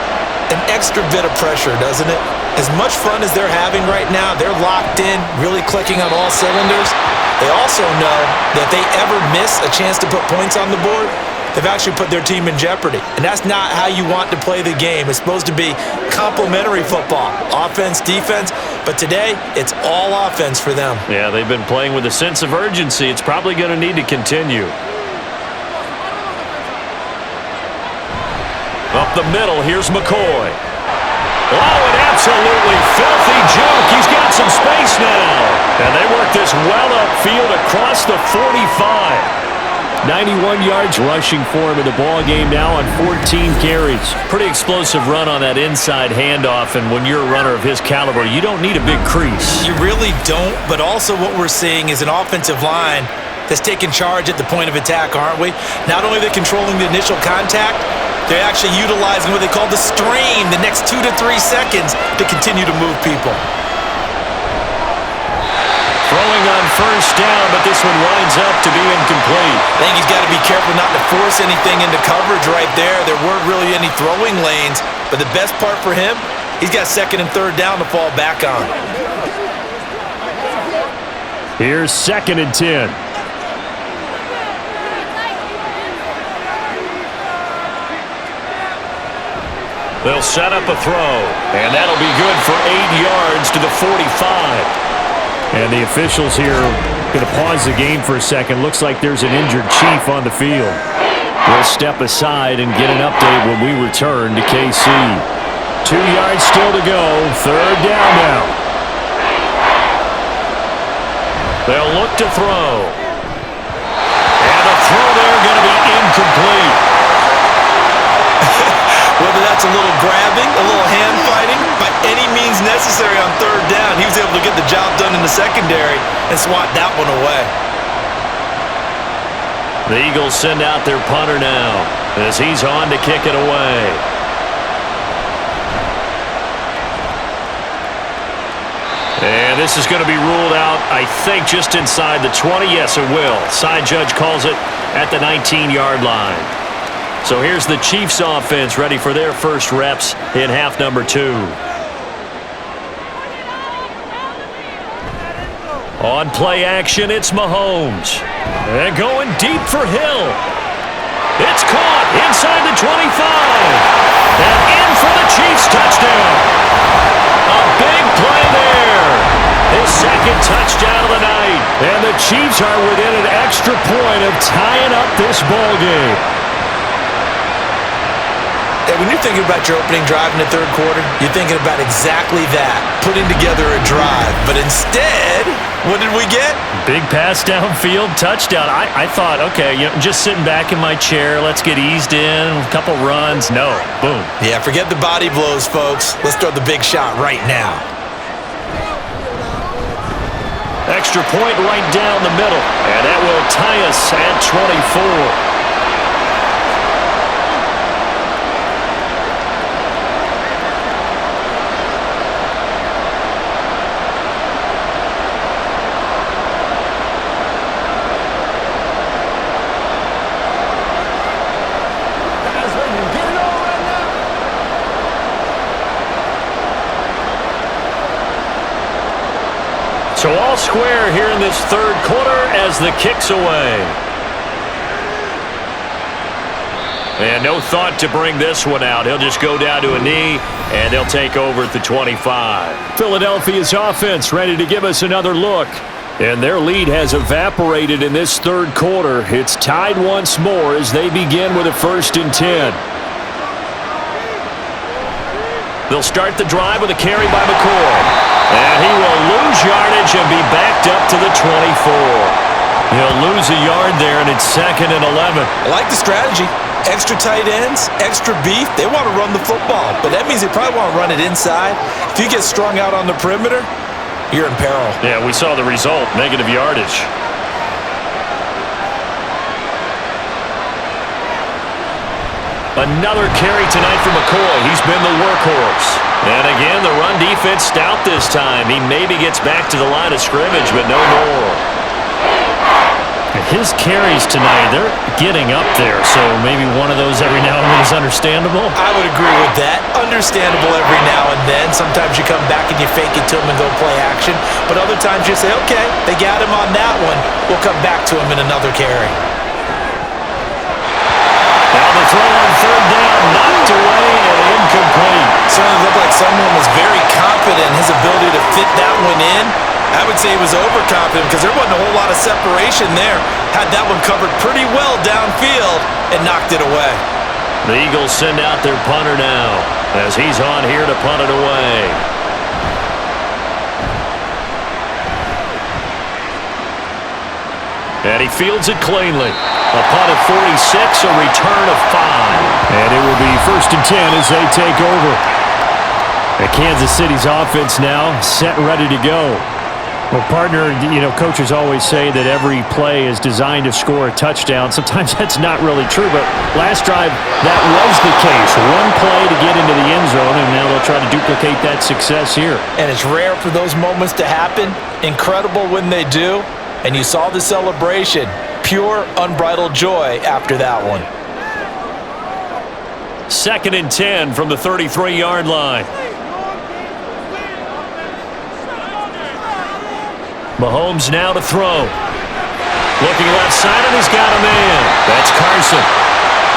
an extra bit of pressure, doesn't it? As much fun as they're having right now, they're locked in, really clicking on all cylinders. They also know that if they ever miss a chance to put points on the board, they've actually put their team in jeopardy. And that's not how you want to play the game. It's supposed to be complementary football, offense, defense. But today, it's all offense for them. Yeah, they've been playing with a sense of urgency. It's probably going to need to continue. Up the middle, here's McCoy. Oh, an absolutely filthy jump. He's got some space now. And they work this well upfield across the 45. 91 yards rushing for him in the ball game now on 14 carries. Pretty explosive run on that inside handoff, and when you're a runner of his caliber, you don't need a big crease. You really don't, but also what we're seeing is an offensive line that's taking charge at the point of attack, aren't we? Not only are they controlling the initial contact, they're actually utilizing what they call the stream, the next 2 to 3 seconds, to continue to move people. Throwing on first down, but this one winds up to be incomplete. I think he's got to be careful not to force anything into coverage right there. There weren't really any throwing lanes, but the best part for him, he's got second and third down to fall back on. Here's 2nd and 10. They'll set up a throw, and that'll be good for 8 yards to the 45. And the officials here going to pause the game for a second. Looks like there's an injured Chief on the field. We'll step aside and get an update when we return to KC. 2 yards still to go. Third down now. They'll look to throw. And the throw there going to be incomplete. Whether that's a little grabbing, a little hand fighting, by any means necessary on third down, he was able to get the job done in the secondary and swat that one away. The Eagles send out their punter now as he's on to kick it away. And this is going to be ruled out, I think, just inside the 20. Yes, it will. Side judge calls it at the 19-yard line. So here's the Chiefs offense ready for their first reps in half number 2. On play action, it's Mahomes. And going deep for Hill. It's caught inside the 25. And in for the Chiefs touchdown. A big play there. His second touchdown of the night. And the Chiefs are within an extra point of tying up this ball game. When you're thinking about your opening drive in the third quarter, you're thinking about exactly that, putting together a drive. But instead, what did we get? Big pass downfield, touchdown. I thought, okay, just sitting back in my chair, let's get eased in, a couple runs. No, boom. Yeah, forget the body blows, folks. Let's throw the big shot right now. Extra point right down the middle, and that will tie us at 24. So all square here in this third quarter as the kick's away. And no thought to bring this one out. He'll just go down to a knee, and they'll take over at the 25. Philadelphia's offense ready to give us another look. And their lead has evaporated in this third quarter. It's tied once more as they begin with a 1st and 10. They'll start the drive with a carry by McCoy. And he will lose yardage and be backed up to the 24. He'll lose a yard there, and it's 2nd and 11. I like the strategy. Extra tight ends, extra beef. They want to run the football, but that means they probably want to run it inside. If you get strung out on the perimeter, you're in peril. Yeah, we saw the result, negative yardage. Another carry tonight for McCoy. He's been the workhorse. And again, the run defense stout this time. He maybe gets back to the line of scrimmage, but no more. His carries tonight, they're getting up there, so maybe one of those every now and then is understandable. I would agree with that. Understandable every now and then. Sometimes you come back and you fake it to him and go play action. But other times you say, okay, they got him on that one. We'll come back to him in another carry. Now the throw on 3rd down, knocked away and incomplete. Certainly looked like someone was very confident in his ability to fit that one in. I would say he was overconfident because there wasn't a whole lot of separation there. Had that one covered pretty well downfield and knocked it away. The Eagles send out their punter now as he's on here to punt it away. And he fields it cleanly. A punt of 46, a return of 5. And it will be 1st and 10 as they take over. And Kansas City's offense now set and ready to go. Well, partner, coaches always say that every play is designed to score a touchdown. Sometimes that's not really true, but last drive, that was the case. One play to get into the end zone, and now they'll try to duplicate that success here. And it's rare for those moments to happen. Incredible when they do. And you saw the celebration. Pure, unbridled joy after that one. 2nd and 10 from the 33-yard line. Mahomes now to throw. Looking left side, and he's got a man. That's Carson.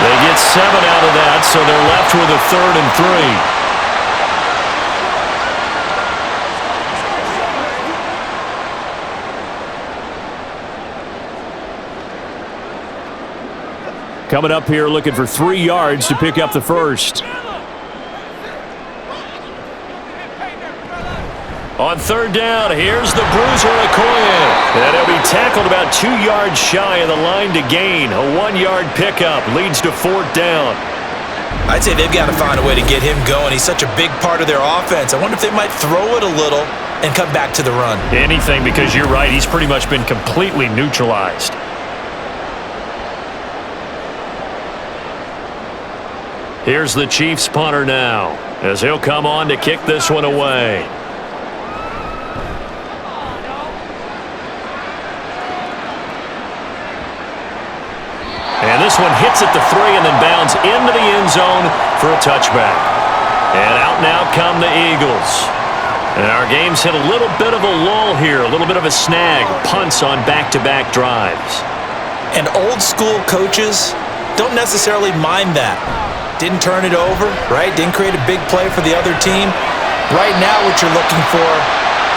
They get 7 out of that, so they're left with a 3rd and 3. Coming up here looking for 3 yards to pick up the first. On 3rd down, here's the bruiser Okoye. And he'll be tackled about 2 yards shy of the line to gain. A 1-yard pickup leads to 4th down. I'd say they've got to find a way to get him going. He's such a big part of their offense. I wonder if they might throw it a little and come back to the run. Anything, because you're right. He's pretty much been completely neutralized. Here's the Chiefs punter now as he'll come on to kick this one away. And this one hits at the 3 and then bounds into the end zone for a touchback. And out now come the Eagles. And our game's hit a little bit of a lull here, a little bit of a snag. Punts on back-to-back drives. And old school coaches don't necessarily mind that. Didn't turn it over, right? Didn't create a big play for the other team. Right now what you're looking for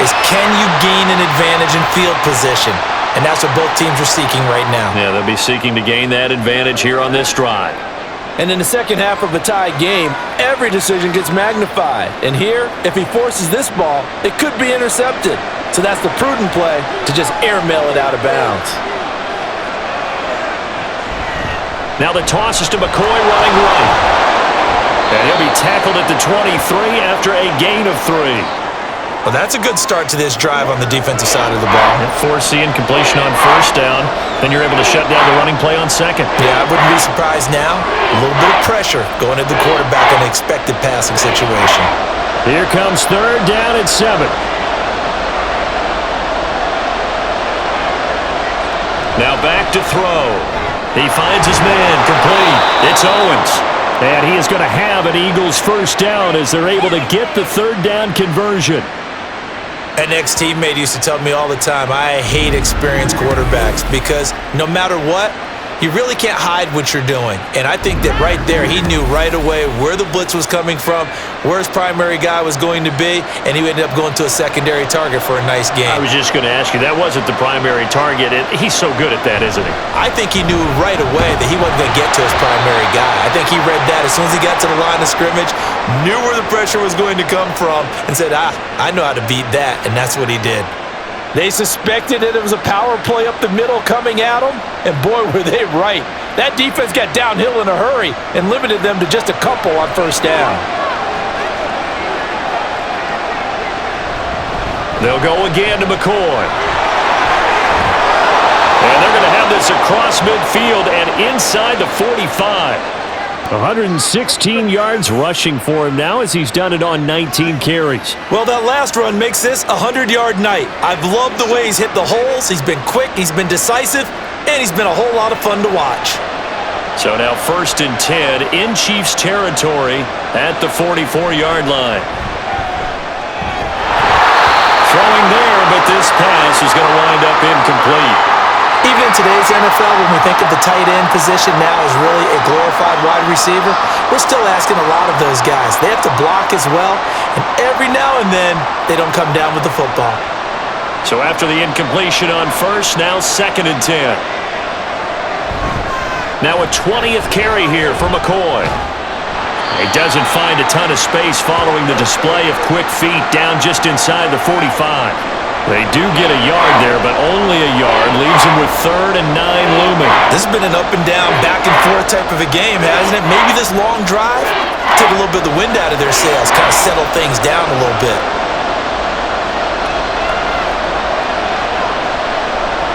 is can you gain an advantage in field position? And that's what both teams are seeking right now. Yeah, they'll be seeking to gain that advantage here on this drive. And in the second half of a tied game, every decision gets magnified. And here, if he forces this ball, it could be intercepted. So that's the prudent play to just airmail it out of bounds. Now the toss is to McCoy running right. And he'll be tackled at the 23 after a gain of 3. Well, that's a good start to this drive on the defensive side of the ball. Foreseeing completion on 1st down. Then you're able to shut down the running play on 2nd. Yeah, I wouldn't be surprised now. A little bit of pressure going at the quarterback in an expected passing situation. Here comes 3rd down and 7. Now back to throw. He finds his man, complete. It's Owens. And he is going to have an Eagles 1st down as they're able to get the 3rd down conversion. An ex-teammate used to tell me all the time, I hate experienced quarterbacks because no matter what, you really can't hide what you're doing. And I think that right there, he knew right away where the blitz was coming from, where his primary guy was going to be, and he ended up going to a secondary target for a nice game. I was just going to ask you, that wasn't the primary target. He's so good at that, isn't he? I think he knew right away that he wasn't going to get to his primary guy. I think he read that as soon as he got to the line of scrimmage, knew where the pressure was going to come from, and said, I know how to beat that, and that's what he did. They suspected that it was a power play up the middle coming at them, and boy, were they right. That defense got downhill in a hurry and limited them to just a couple on first down. They'll go again to McCoy. And they're going to have this across midfield and inside the 45. 116 yards rushing for him now as he's done it on 19 carries. Well, that last run makes this a 100-yard night. I've loved the way he's hit the holes. He's been quick, he's been decisive, and he's been a whole lot of fun to watch. So now 1st and 10 in Chiefs territory at the 44-yard line. Throwing there, but this pass is going to wind up incomplete. Even in today's NFL, when we think of the tight end position now as really a glorified wide receiver, we're still asking a lot of those guys. They have to block as well, and every now and then, they don't come down with the football. So after the incompletion on first, now 2nd and 10. Now a 20th carry here for McCoy. He doesn't find a ton of space following the display of quick feet down just inside the 45. They do get a yard there, but only a yard. Leaves him with 3rd and 9 looming. This has been an up and down, back and forth type of a game, hasn't it? Maybe this long drive took a little bit of the wind out of their sails, kind of settled things down a little bit.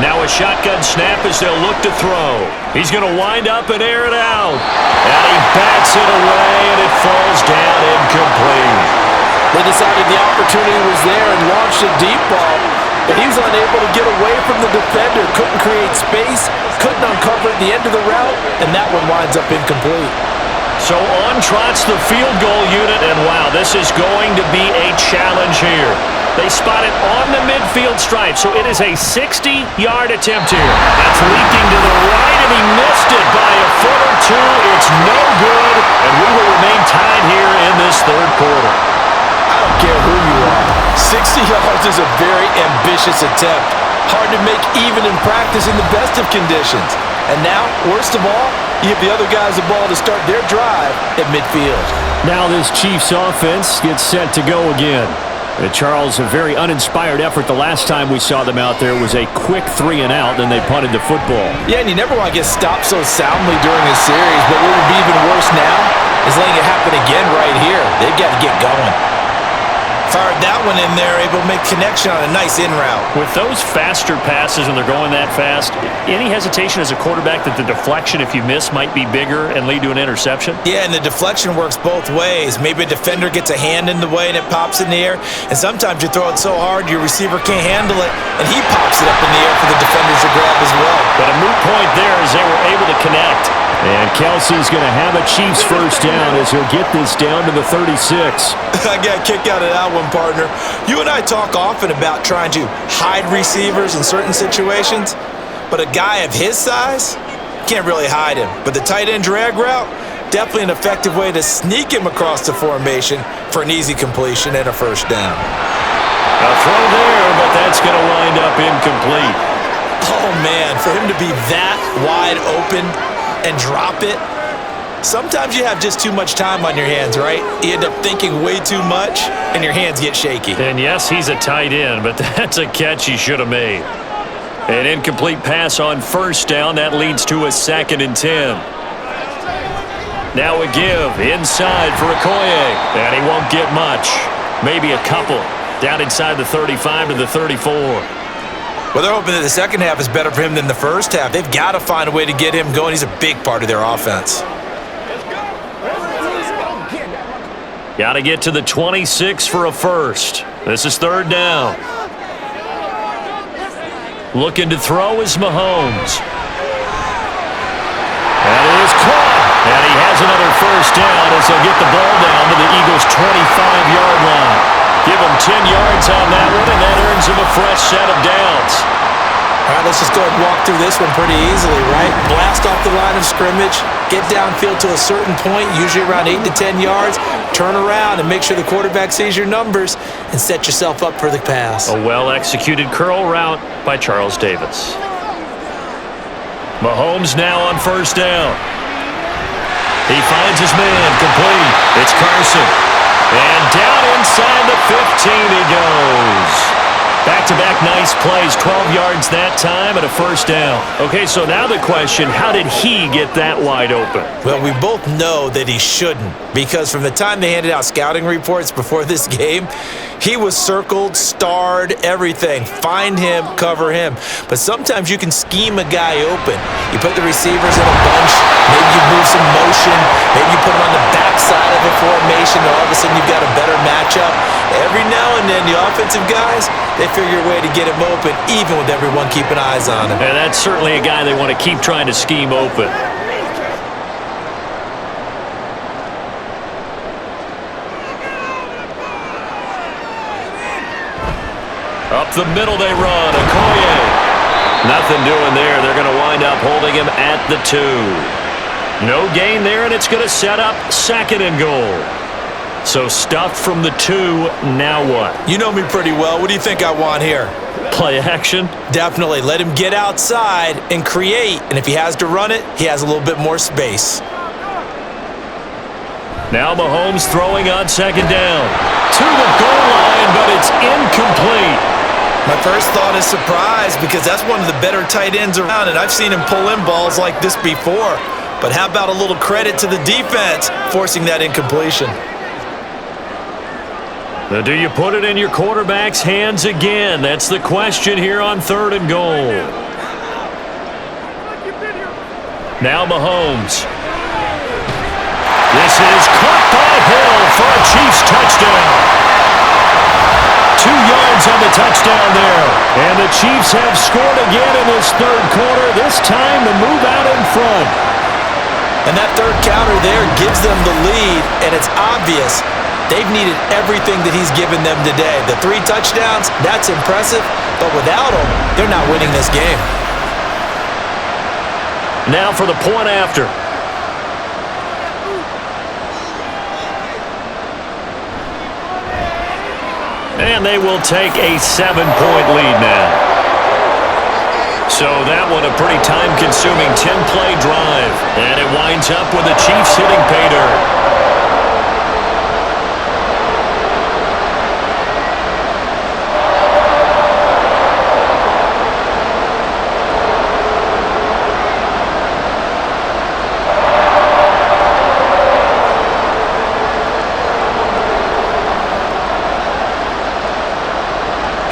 Now a shotgun snap as they'll look to throw. He's going to wind up and air it out. And he bats it away, and it falls down incomplete. They decided the opportunity was there and launched a deep ball, but he was unable to get away from the defender, couldn't create space, couldn't uncover the end of the route, and that one winds up incomplete. So on trots the field goal unit, and wow, this is going to be a challenge here. They spot it on the midfield stripe, so it is a 60-yard attempt here. That's leaking to the right, and he missed it by a foot or two. It's no good, and we will remain tied here in this 3rd quarter. I don't care who you are. 60 yards is a very ambitious attempt. Hard to make even in practice in the best of conditions. And now, worst of all, you give the other guys the ball to start their drive at midfield. Now this Chiefs offense gets set to go again. Charles, a very uninspired effort the last time we saw them out there was a quick 3 and out, then they punted the football. Yeah, and you never want to get stopped so soundly during a series, but what would be even worse now is letting it happen again right here. They've got to get going. Fired that one in there, able to make connection on a nice in route. With those faster passes and they're going that fast, any hesitation as a quarterback that the deflection, if you miss, might be bigger and lead to an interception? Yeah, and the deflection works both ways. Maybe a defender gets a hand in the way and it pops in the air, and sometimes you throw it so hard your receiver can't handle it, and he pops it up in the air for the defenders to grab as well. But a moot point there as they were able to connect. And Kelsey's going to have a Chiefs first down as he'll get this down to the 36. I got a kick out of that one, partner. You and I talk often about trying to hide receivers in certain situations, but a guy of his size can't really hide him. But the tight end drag route, definitely an effective way to sneak him across the formation for an easy completion and a first down. A throw there, but that's going to wind up incomplete. Oh, man, for him to be that wide open and drop it. Sometimes you have just too much time on your hands, right? You end up thinking way too much, and your hands get shaky. And yes, he's a tight end, but that's a catch he should have made. An incomplete pass on first down. That leads to a 2nd and 10. Now a give inside for Okoye, and he won't get much. Maybe a couple. Down inside the 35 to the 34. Well, they're hoping that the second half is better for him than the first half. They've got to find a way to get him going. He's a big part of their offense. Got to get to the 26 for a first. This is 3rd down. Looking to throw is Mahomes. And it is caught. And he has another first down as they'll get the ball down to the Eagles' 25-yard line. Give him 10 yards on that one, and that earns him a fresh set of downs. All right, let's just go ahead and walk through this one pretty easily, right? Blast off the line of scrimmage, get downfield to a certain point, usually around 8 to 10 yards, turn around and make sure the quarterback sees your numbers and set yourself up for the pass. A well-executed curl route by Charles Davis. Mahomes now on first down. He finds his man, complete. It's Carson. And down inside the 15 he goes. Back-to-back nice plays, 12 yards that time and a first down. Okay, so now the question, how did he get that wide open? Well, we both know that he shouldn't, because from the time they handed out scouting reports before this game, he was circled, starred, everything. Find him, cover him. But sometimes you can scheme a guy open. You put the receivers in a bunch, maybe you move some motion, maybe you put him on the backside of a formation, and all of a sudden you've got a better matchup. Every now and then, the offensive guys, they figure a way to get him open, even with everyone keeping eyes on him. And that's certainly a guy they want to keep trying to scheme open. Up the middle they run. Okoye. Nothing doing there. They're going to wind up holding him at the 2. No gain there, and it's going to set up 2nd and goal. So stuffed from the 2, now what? You know me pretty well. What do you think I want here? Play action? Definitely. Let him get outside and create, and if he has to run it, he has a little bit more space. Now Mahomes throwing on 2nd down. To the goal line, but it's incomplete. My first thought is surprise, because that's one of the better tight ends around, and I've seen him pull in balls like this before. But how about a little credit to the defense forcing that incompletion? Now, do you put it in your quarterback's hands again? That's the question here on 3rd and goal. Now Mahomes. This is caught by Hill for a Chiefs touchdown. 2 yards on the touchdown there. And the Chiefs have scored again in this 3rd quarter, this time to move out in front. And that 3rd counter there gives them the lead, and it's obvious they've needed everything that he's given them today. The 3 touchdowns, that's impressive, but without him, they're not winning this game. Now for the point after. And they will take a 7-point lead now. So that one a pretty time-consuming 10-play drive. And it winds up with the Chiefs hitting pay dirt.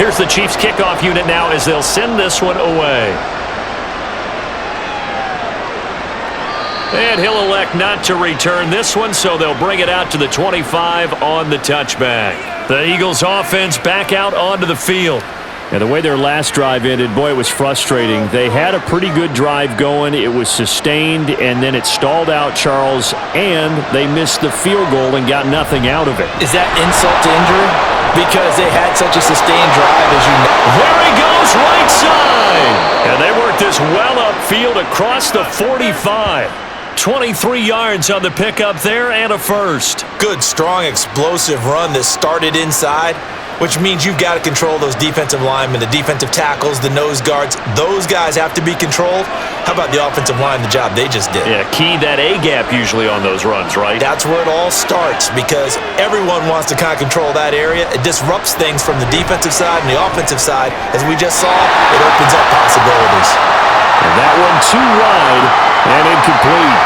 Here's the Chiefs kickoff unit now as they'll send this one away. And he'll elect not to return this one, so they'll bring it out to the 25 on the touchback. The Eagles offense back out onto the field. And the way their last drive ended, boy, it was frustrating. They had a pretty good drive going. It was sustained, and then it stalled out, Charles, and they missed the field goal and got nothing out of it. Is that insult to injury? Because they had such a sustained drive, as you know. There he goes, right side. And they worked this well upfield across the 45. 23 yards on the pickup there and a first. Good, strong, explosive run that started inside, which means you've got to control those defensive linemen, the defensive tackles, the nose guards. Those guys have to be controlled. How about the offensive line, the job they just did? Yeah, key that A-gap usually on those runs, right? That's where it all starts, because everyone wants to kind of control that area. It disrupts things from the defensive side and the offensive side. As we just saw, it opens up possibilities. And that one too wide and incomplete.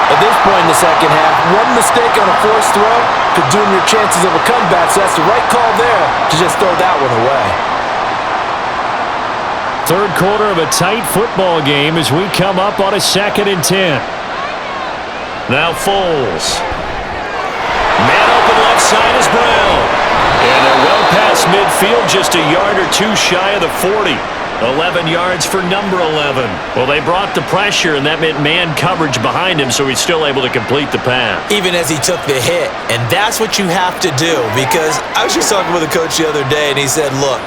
At this point in the second half, one mistake on a forced throw could doom your chances of a comeback, so that's the right call there to just throw that one away. Third quarter of a tight football game as we come up on a 2nd and 10. Now Foles. Man open left side is Brown. And they're well past midfield, just a yard or two shy of the 40. 11 yards for number 11. Well, they brought the pressure, and that meant man coverage behind him, so he's still able to complete the pass. Even as he took the hit. And that's what you have to do, because I was just talking with a coach the other day, and he said, look,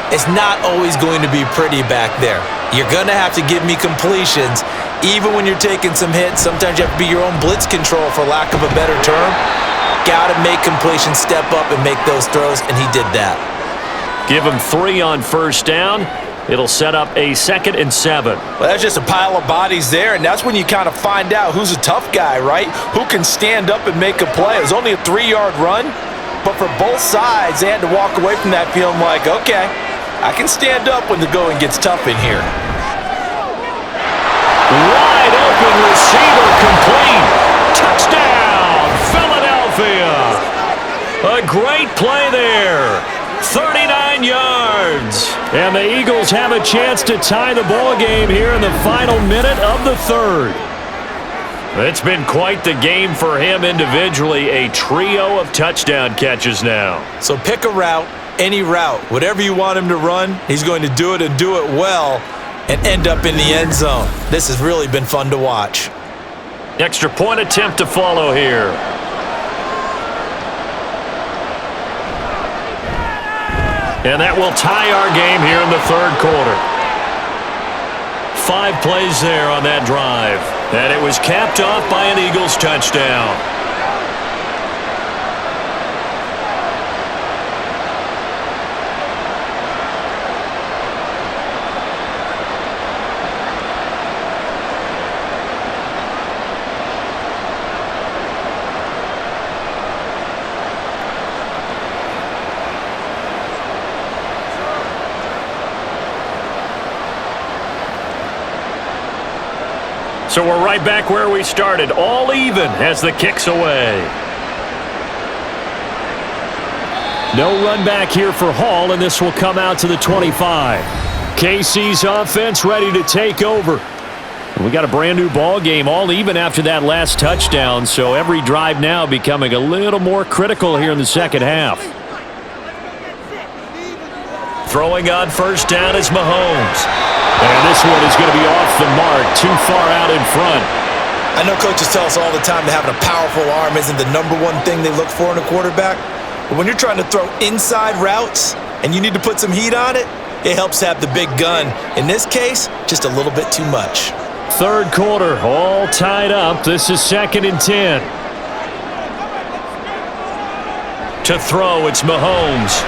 it's not always going to be pretty back there. You're going to have to give me completions. Even when you're taking some hits, sometimes you have to be your own blitz control, for lack of a better term. Got to make completions, step up, and make those throws, and he did that. Give him 3 on first down. It'll set up a 2nd and 7. Well, that's just a pile of bodies there, and that's when you kind of find out who's a tough guy, right? Who can stand up and make a play. It was only a 3-yard run, but for both sides, they had to walk away from that feeling like, okay, I can stand up when the going gets tough in here. Wide open receiver, complete. Touchdown, Philadelphia. A great play there. 39 yards. And the Eagles have a chance to tie the ball game here in the final minute of the third. It's been quite the game for him individually. A trio of touchdown catches now. So pick a route, any route. Whatever you want him to run, he's going to do it and do it well and end up in the end zone. This has really been fun to watch. Extra point attempt to follow here. And that will tie our game here in the third quarter. 5 plays there on that drive. And it was capped off by an Eagles touchdown. So we're right back where we started, all even as the kick's away. No run back here for Hall, and this will come out to the 25. KC's offense ready to take over. We got a brand new ball game, all even after that last touchdown, so every drive now becoming a little more critical here in the second half. Throwing on first down is Mahomes. And this one is going to be off the mark, too far out in front. I know coaches tell us all the time that having a powerful arm isn't the number one thing they look for in a quarterback. But when you're trying to throw inside routes and you need to put some heat on it, it helps have the big gun. In this case, just a little bit too much. Third quarter, all tied up. This is 2nd and 10. To throw, it's Mahomes.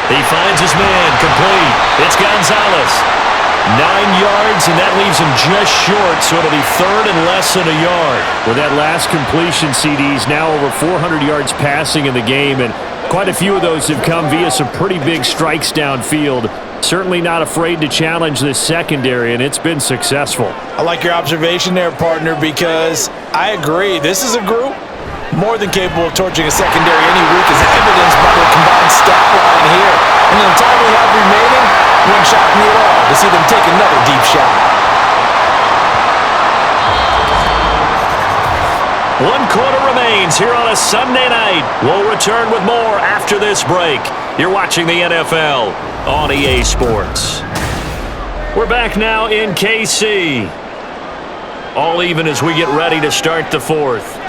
He finds his man, complete. It's Gonzalez. 9 yards, and that leaves him just short, so it'll be 3rd and less than a yard. With that last completion, CDs now over 400 yards passing in the game, and quite a few of those have come via some pretty big strikes downfield. Certainly not afraid to challenge this secondary, and it's been successful. I like your observation there, partner, because I agree. This is a group more than capable of torching a secondary any week, as evidenced by their combined stat line here. And the time we have remaining, wouldn't shock me at all to see them take another deep shot. 1 quarter remains here on a Sunday night. We'll return with more after this break. You're watching the NFL on EA Sports. We're back now in KC. All even as we get ready to start the fourth.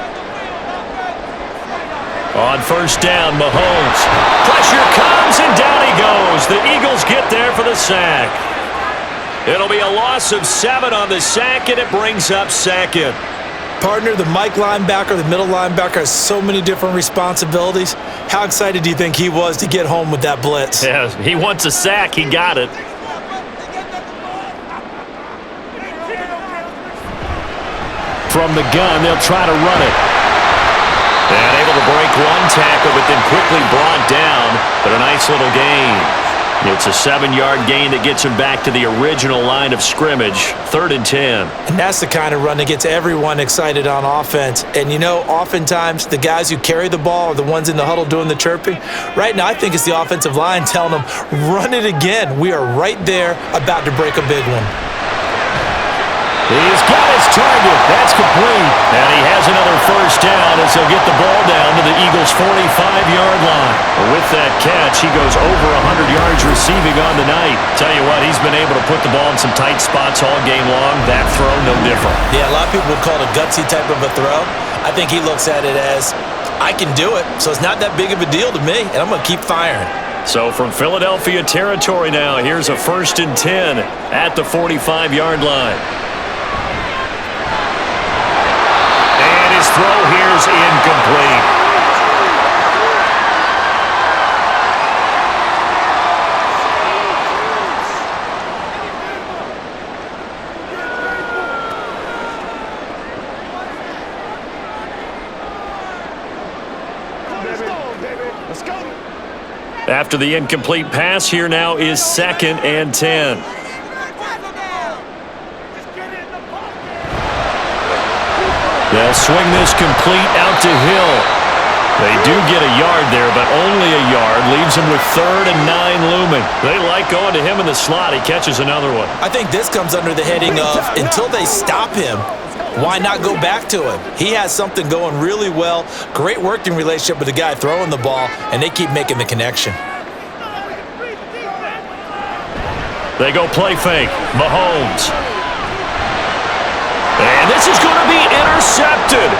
On first down, Mahomes. Pressure comes, and down he goes. The Eagles get there for the sack. It'll be a loss of 7 on the sack, and it brings up 2nd. Partner, the Mike linebacker, the middle linebacker, has so many different responsibilities. How excited do you think he was to get home with that blitz? Yeah, he wants a sack. He got it. From the gun, they'll try to run it. And able to break one tackle, but then quickly brought down. But a nice little gain. It's a 7-yard gain that gets him back to the original line of scrimmage. 3rd and 10. And that's the kind of run that gets everyone excited on offense. And you know, oftentimes the guys who carry the ball are the ones in the huddle doing the chirping. Right now, I think it's the offensive line telling them, run it again. We are right there about to break a big one. He's got his target. That's complete. And he has another first first down as they'll get the ball down to the Eagles' 45-yard line. With that catch, he goes over 100 yards receiving on the night. Tell you what, he's been able to put the ball in some tight spots all game long. That throw, no different. Yeah, a lot of people would call it a gutsy type of a throw. I think he looks at it as, I can do it, so it's not that big of a deal to me, and I'm going to keep firing. So from Philadelphia territory now, here's a 1st and 10 at the 45-yard line. His throw here's incomplete. After the incomplete pass, here now is 2nd and 10. They'll swing this complete out to Hill. They do get a yard there, but only a yard. Leaves him with 3rd and 9 looming. They like going to him in the slot. He catches another one. I think this comes under the heading of, until they stop him, why not go back to him? He has something going really well. Great working relationship with the guy throwing the ball, and they keep making the connection. They go play fake. Mahomes. And this is going to be intercepted.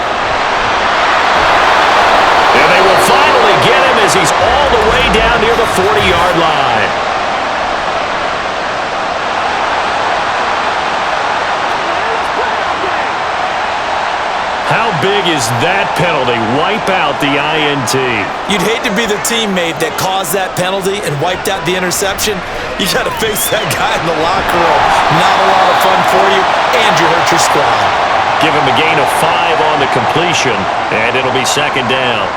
And they will finally get him as he's all the way down near the 40-yard line. How big is that penalty? Wipe out the INT. You'd hate to be the teammate that caused that penalty and wiped out the interception. You got to face that guy in the locker room. Not a lot of fun for you, and you hurt your squad. Give him a gain of 5 on the completion, and it'll be 2nd down.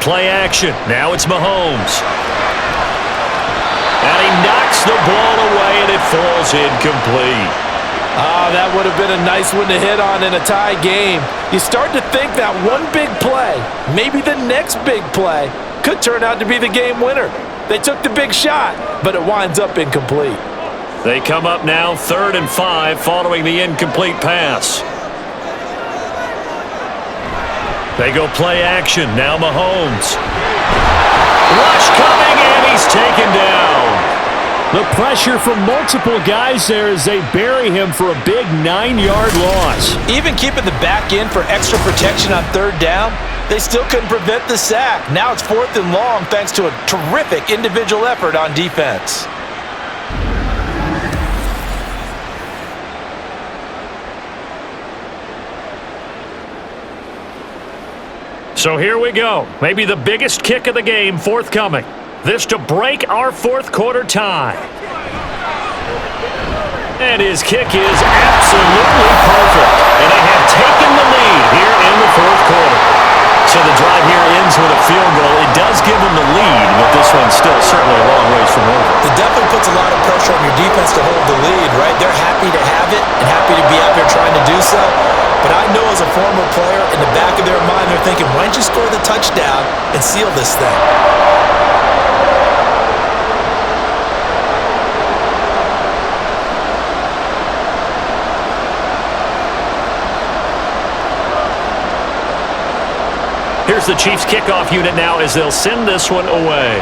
Play action. Now it's Mahomes. And he knocks the ball away, and it falls incomplete. That would have been a nice one to hit on in a tie game. You start to think that one big play, maybe the next big play, could turn out to be the game winner. They took the big shot, but it winds up incomplete. They come up now 3rd and 5 following the incomplete pass. They go play action. Now Mahomes. Rush coming, and he's taken down. The pressure from multiple guys there as they bury him for a big 9-yard loss. Even keeping the back end for extra protection on 3rd down, they still couldn't prevent the sack. Now it's 4th and long thanks to a terrific individual effort on defense. So here we go. Maybe the biggest kick of the game forthcoming. This to break our 4th quarter tie. And his kick is absolutely perfect. And they have taken the lead here in the 4th quarter. So the drive here ends with a field goal. It does give them the lead, but this one's still certainly a long ways from over. It definitely puts a lot of pressure on your defense to hold the lead, right? They're happy to have it and happy to be out there trying to do so. But I know as a former player, in the back of their mind, they're thinking, why don't you score the touchdown and seal this thing? Here's the Chiefs kickoff unit now as they'll send this one away.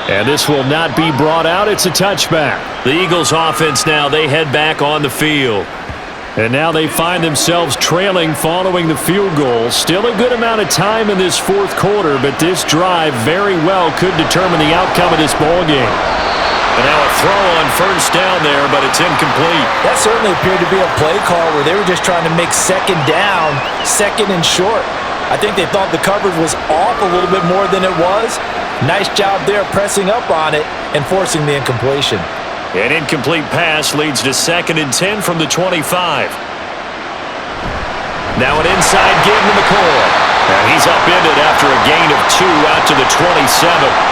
And this will not be brought out. It's a touchback. The Eagles offense now, they head back on the field. And now they find themselves trailing following the field goal. Still a good amount of time in this 4th quarter, but this drive very well could determine the outcome of this ballgame. And now a throw on 1st down there, but it's incomplete. That certainly appeared to be a play call where they were just trying to make 2nd down, 2nd and short. I think they thought the coverage was off a little bit more than it was. Nice job there pressing up on it and forcing the incompletion. An incomplete pass leads to 2nd and 10 from the 25. Now an inside give to McCoy. And he's upended after a gain of 2 out to the 27.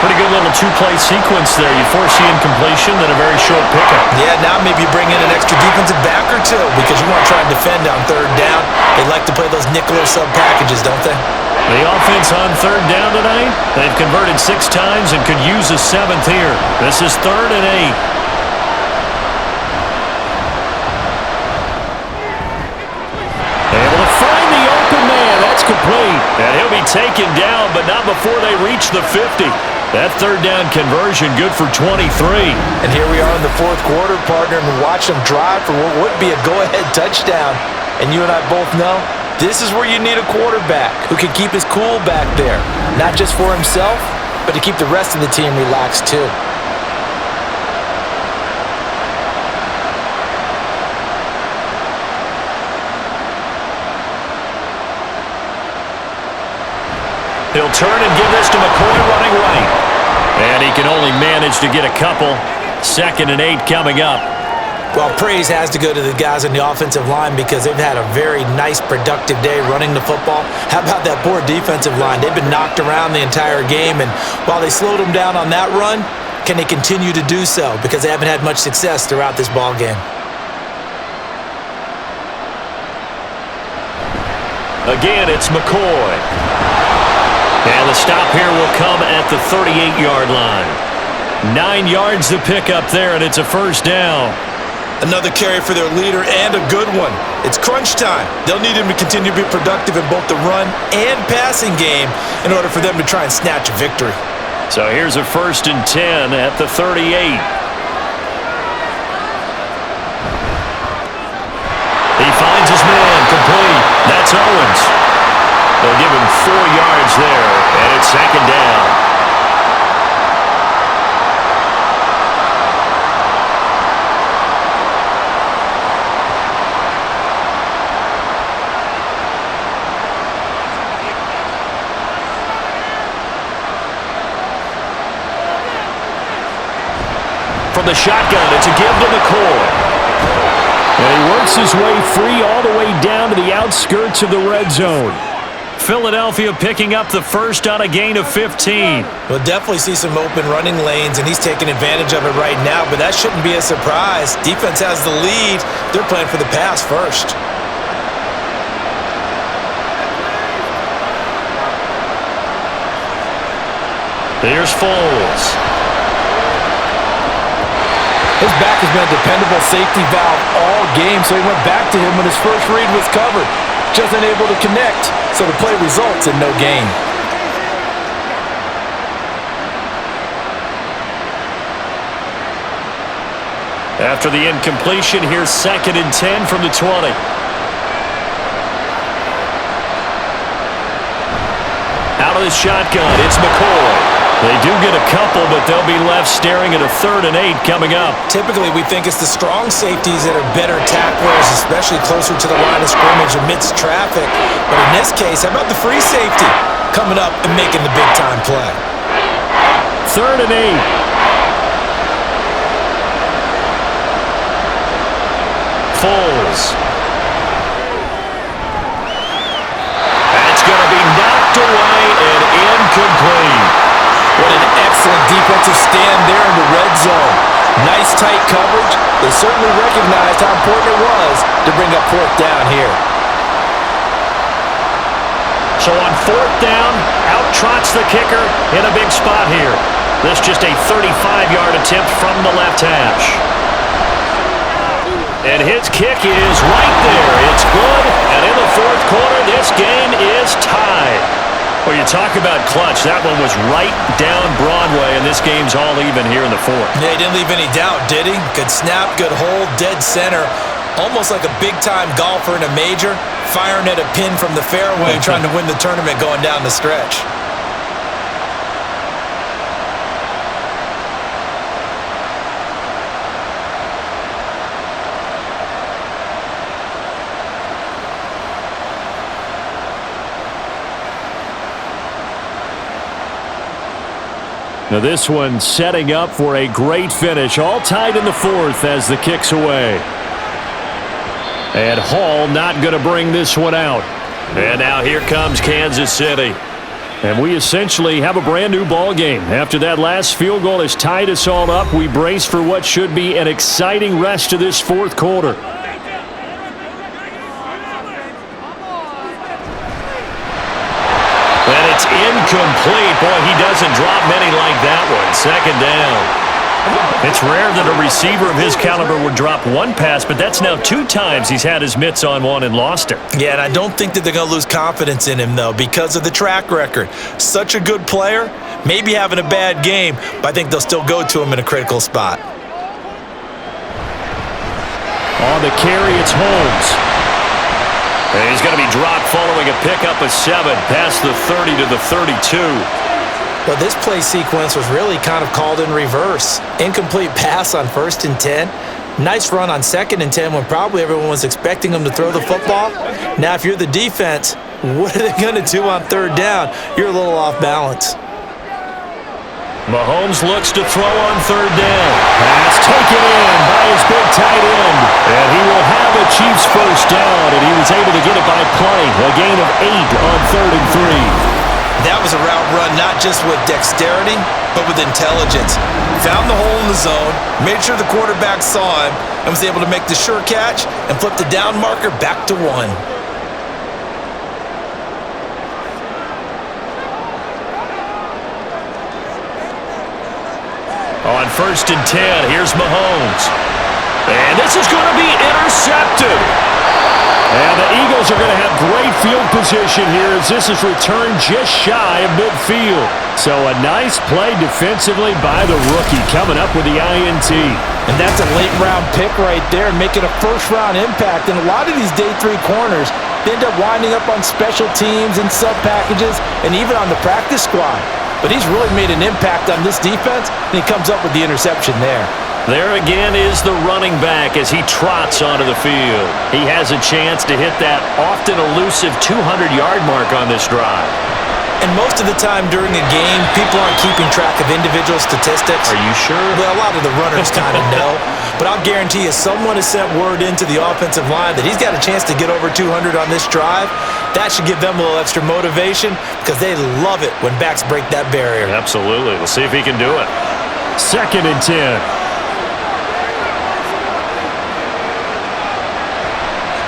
Pretty good little 2-play sequence there. You force the incompletion, then a very short pickup. Yeah, now maybe bring in an extra defensive back or 2. But defend on third down. They like to play those nickel or sub packages, don't they? The offense on third down tonight, they've converted 6 times and could use a 7th here. This is 3rd and 8. Able to find the open man. That's complete. And he'll be taken down, but not before they reach the 50. That third down conversion good for 23. And here we are in the fourth quarter, partner, and watch them drive for what would be a go-ahead touchdown. And you and I both know this is where you need a quarterback who can keep his cool back there. Not just for himself, but to keep the rest of the team relaxed too. He'll turn and give this to McCoy running right. And he can only manage to get a couple. 2nd and 8 coming up. Well, praise has to go to the guys on the offensive line because they've had a very nice, productive day running the football. How about that poor defensive line? They've been knocked around the entire game, and while they slowed them down on that run, can they continue to do so? Because they haven't had much success throughout this ball game. Again, it's McCoy. And the stop here will come at the 38-yard line. 9 yards to pick up there, and it's a first down. Another carry for their leader, and a good one. It's crunch time. They'll need him to continue to be productive in both the run and passing game in order for them to try and snatch a victory. So here's a 1st and 10 at the 38. He finds his man, complete. That's Owens. They'll give him 4 yards there, and it's 2nd down. From the shotgun, it's a give to McCoy. And he works his way free all the way down to the outskirts of the red zone. Philadelphia picking up the first on a gain of 15. We'll definitely see some open running lanes, and he's taking advantage of it right now, but that shouldn't be a surprise. Defense has the lead. They're playing for the pass first. Here's Foles. His back has been a dependable safety valve all game, so he went back to him when his first read was covered. Just unable to connect, so the play results in no gain. After the incompletion, here's 2nd and 10 from the 20. Out of the shotgun, it's McCoy. They do get a couple, but they'll be left staring at a 3rd and 8 coming up. Typically, we think it's the strong safeties that are better tacklers, especially closer to the line of scrimmage amidst traffic. But in this case, how about the free safety coming up and making the big-time play? 3rd and 8. Foles. And it's going to be knocked away and incomplete. What an excellent defensive stand there in the red zone. Nice tight coverage. They certainly recognized how important it was to bring up 4th down here. So on 4th down, out trots the kicker in a big spot here. This just a 35-yard attempt from the left hash. And his kick is right there. It's good. And in the 4th quarter, this game is tied. Well, you talk about clutch. That one was right down Broadway, and this game's all even here in the 4th. Yeah, he didn't leave any doubt, did he? Good snap, good hold, dead center. Almost like a big-time golfer in a major, firing at a pin from the fairway, trying to win the tournament going down the stretch. Now this one setting up for a great finish. All tied in the 4th as the kick's away. And Hall not going to bring this one out. And now here comes Kansas City. And we essentially have a brand new ball game. After that last field goal has tied us all up, we brace for what should be an exciting rest of this 4th quarter. Incomplete. Boy, he doesn't drop many like that one. Second down. It's rare that a receiver of his caliber would drop one pass, but that's now 2 times he's had his mitts on one and lost it. Yeah, and I don't think that they're going to lose confidence in him, though, because of the track record. Such a good player, maybe having a bad game, but I think they'll still go to him in a critical spot. On the carry, it's Holmes. And he's going to be dropped following a pickup of 7, past the 30 to the 32. Well, this play sequence was really kind of called in reverse. Incomplete pass on 1st and 10. Nice run on 2nd and 10 when probably everyone was expecting him to throw the football. Now, if you're the defense, what are they going to do on 3rd down? You're a little off balance. Mahomes looks to throw on 3rd down. Pass taken in by his big tight end. And he will have a Chiefs first down, and he was able to get it by play. A gain of 8 on 3rd and 3. That was a route run not just with dexterity, but with intelligence. Found the hole in the zone, made sure the quarterback saw him, and was able to make the sure catch and flip the down marker back to 1. On 1st and 10, here's Mahomes. And this is going to be intercepted. And the Eagles are going to have great field position here as this is returned just shy of midfield. So a nice play defensively by the rookie coming up with the INT. And that's a late-round pick right there, making a first-round impact. And a lot of these day 3 corners, they end up winding up on special teams and sub-packages and even on the practice squad. But he's really made an impact on this defense, and he comes up with the interception there. There again is the running back as he trots onto the field. He has a chance to hit that often elusive 200-yard mark on this drive. And most of the time during a game, people aren't keeping track of individual statistics. Are you sure? Well, a lot of the runners kind of know. But I'll guarantee you someone has sent word into the offensive line that he's got a chance to get over 200 on this drive. That should give them a little extra motivation because they love it when backs break that barrier. Absolutely. We'll see if he can do it. 2nd and 10.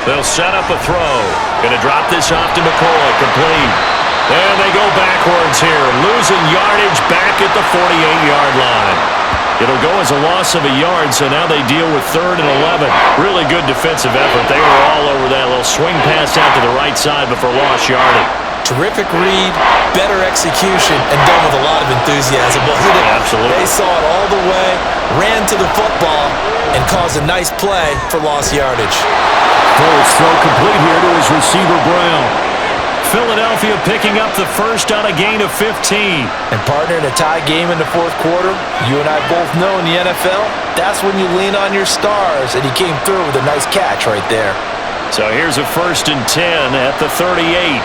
They'll set up a throw. Going to drop this off to McCoy. Complete. And they go backwards here. Losing yardage back at the 48-yard line. It'll go as a loss of a yard, so now they deal with 3rd and 11. Really good defensive effort. They were all over that little swing pass out to the right side before lost yardage. Terrific read, better execution, and done with a lot of enthusiasm, wasn't it? Absolutely. They saw it all the way, ran to the football, and caused a nice play for lost yardage. Forward throw complete here to his receiver, Brown. Philadelphia picking up the first on a gain of 15. And partner, in a tie game in the 4th quarter, you and I both know in the NFL, that's when you lean on your stars, and he came through with a nice catch right there. So here's a 1st and 10 at the 38.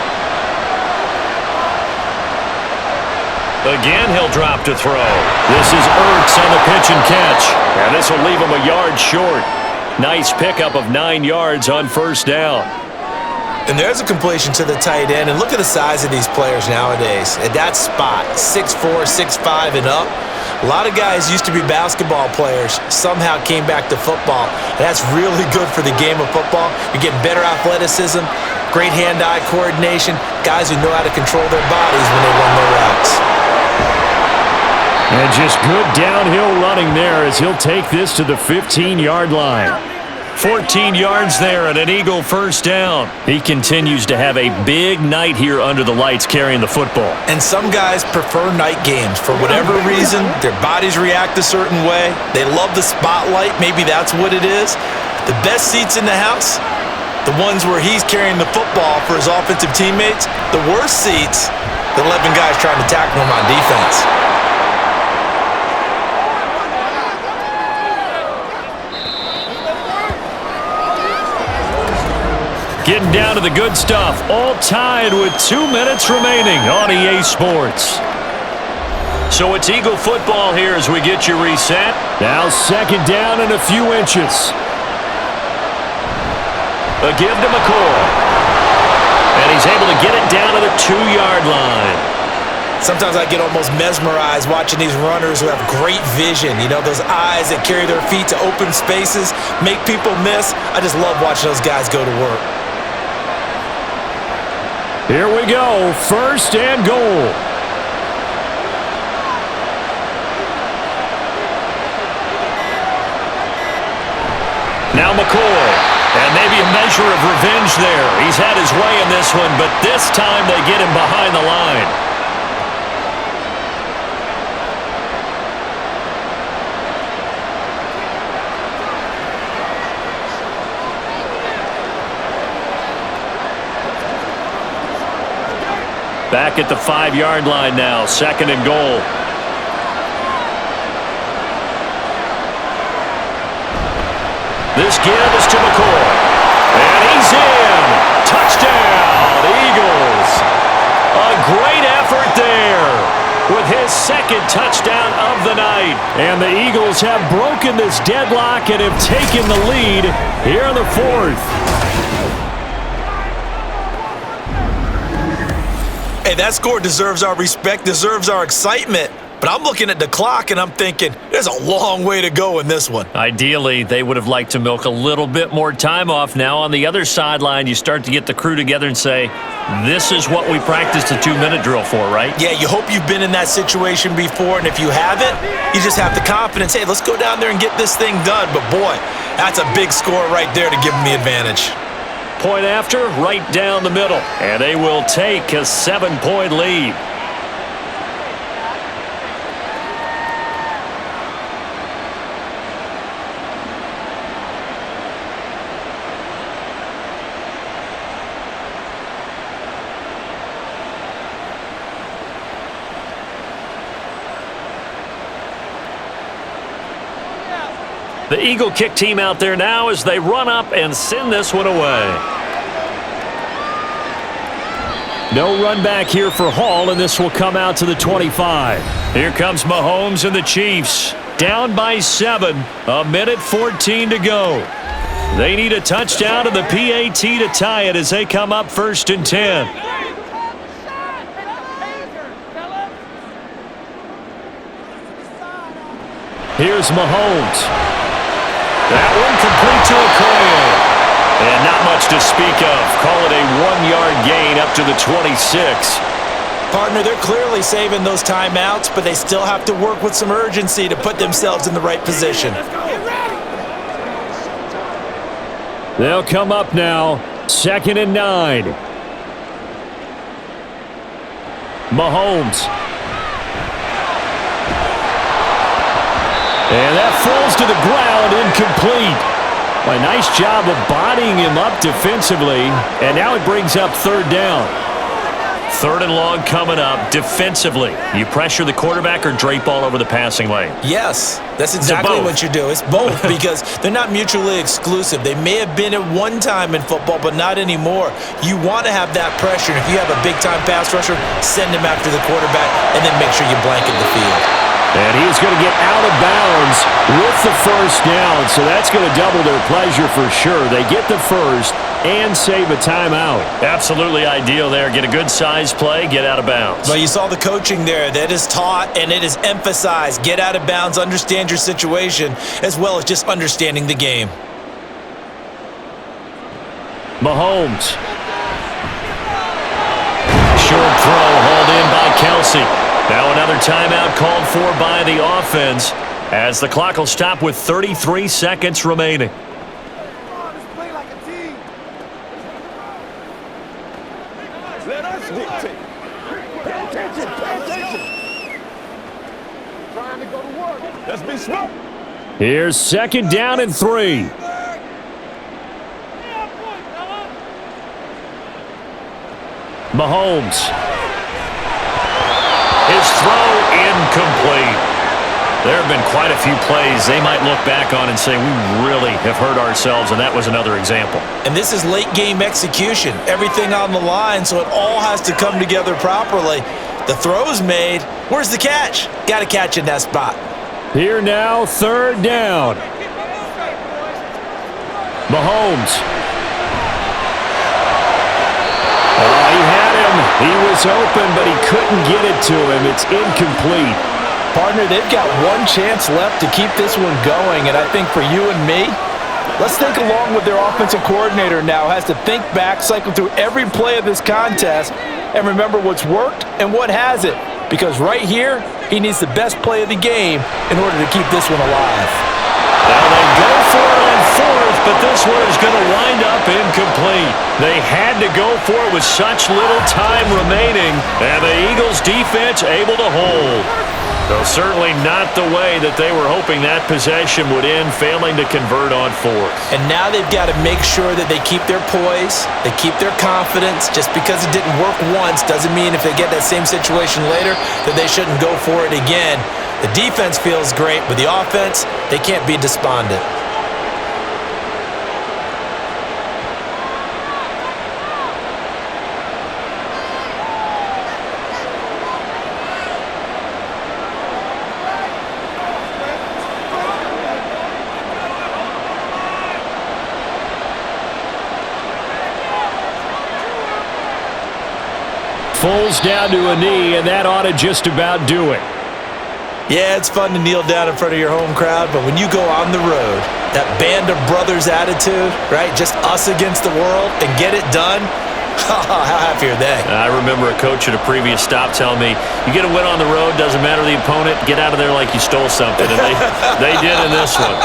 Again, he'll drop to throw. This is Ertz on the pitch and catch. And this will leave him a yard short. Nice pickup of 9 yards on 1st down. And there's a completion to the tight end. And look at the size of these players nowadays. At that spot, 6'4", 6'5", and up. A lot of guys used to be basketball players, somehow came back to football. And that's really good for the game of football. You're getting better athleticism, great hand-eye coordination, guys who know how to control their bodies when they run their routes. And just good downhill running there as he'll take this to the 15-yard line. 14 yards there and an Eagle first down. He continues to have a big night here under the lights carrying the football. And some guys prefer night games. For whatever reason, their bodies react a certain way. They love the spotlight. Maybe that's what it is. The best seats in the house, the ones where he's carrying the football for his offensive teammates. The worst seats, the 11 guys trying to tackle him on defense. Getting down to the good stuff. All tied with 2 minutes remaining on EA Sports. So it's Eagle football here as we get you reset. Now 2nd down and a few inches. A give to McCoy. And he's able to get it down to the 2-yard line. Sometimes I get almost mesmerized watching these runners who have great vision. You know, those eyes that carry their feet to open spaces, make people miss. I just love watching those guys go to work. Here we go, 1st and goal. Now McCoy, and maybe a measure of revenge there. He's had his way in this one, but this time they get him behind the line. Back at the 5-yard line now, 2nd and goal. This give is to McCoy. And he's in. Touchdown, Eagles. A great effort there with his 2nd touchdown of the night. And the Eagles have broken this deadlock and have taken the lead here in the 4th. Hey, that score deserves our respect, deserves our excitement. But I'm looking at the clock and I'm thinking, there's a long way to go in this one. Ideally, they would have liked to milk a little bit more time off. Now on the other sideline, you start to get the crew together and say, this is what we practiced a 2-minute drill for, right? Yeah, you hope you've been in that situation before, and if you haven't, you just have the confidence, hey, let's go down there and get this thing done. But boy, that's a big score right there to give them the advantage. Point after, right down the middle. And they will take a 7-point lead. The Eagle kick team out there now as they run up and send this one away. No run back here for Hall, and this will come out to the 25. Here comes Mahomes and the Chiefs. Down by 7, 1:14 to go. They need a touchdown to the PAT to tie it as they come up 1st and 10. Here's Mahomes. That one complete to Okoye. And not much to speak of. Call it a 1-yard gain up to the 26. Partner, they're clearly saving those timeouts, but they still have to work with some urgency to put themselves in the right position. They'll come up now, 2nd and 9. Mahomes. And that falls to the ground, incomplete. A nice job of bodying him up defensively, and now it brings up 3rd down. 3rd and long coming up defensively. You pressure the quarterback or drape all over the passing lane? Yes, that's exactly what you do. It's both because they're not mutually exclusive. They may have been at one time in football, but not anymore. You want to have that pressure. If you have a big-time pass rusher, send him after the quarterback, and then make sure you blanket the field. And he's going to get out of bounds with the 1st down, so that's going to double their pleasure for sure. They get the 1st and save a timeout. Absolutely ideal there. Get a good size play, get out of bounds. Well, you saw the coaching there. That is taught and it is emphasized. Get out of bounds, understand your situation, as well as just understanding the game. Mahomes. Short throw hauled in by Kelsey. Now another timeout called for by the offense as the clock will stop with 33 seconds remaining. Let us dictate. Pay attention. Pay attention. Trying to go to work. Let's be smart. Here's 2nd down and 3. Mahomes. His throw incomplete. There have been quite a few plays they might look back on and say, we really have hurt ourselves, and that was another example. And this is late game execution. Everything on the line, so it all has to come together properly. The throw's made. Where's the catch? Got to catch in that spot. Here now, 3rd down. Mahomes. He had him. He was open, but he couldn't get it to him. It's incomplete. Partner, they've got one chance left to keep this one going, and I think for you and me, Let's think along with their offensive coordinator now has to think back, cycle through every play of this contest, and remember what's worked and what hasn't. Because right here, he needs the best play of the game in order to keep this one alive. Now they go for it on fourth, but this one is going to wind up incomplete. They had to go for it with such little time remaining, and the Eagles' defense able to hold. Though certainly not the way that they were hoping that possession would end, failing to convert on fourth. And now they've got to make sure that they keep their poise, they keep their confidence. Just because it didn't work once doesn't mean if they get that same situation later that they shouldn't go for it again. The defense feels great, but the offense, they can't be despondent. Foles down to a knee, and that ought to just about do it. Yeah, it's fun to kneel down in front of your home crowd, but when you go on the road, that band of brothers attitude, right? Just us against the world and get it done. How happy are they? I remember a coach at a previous stop telling me, you get a win on the road, doesn't matter the opponent, get out of there like you stole something. And they did in this one.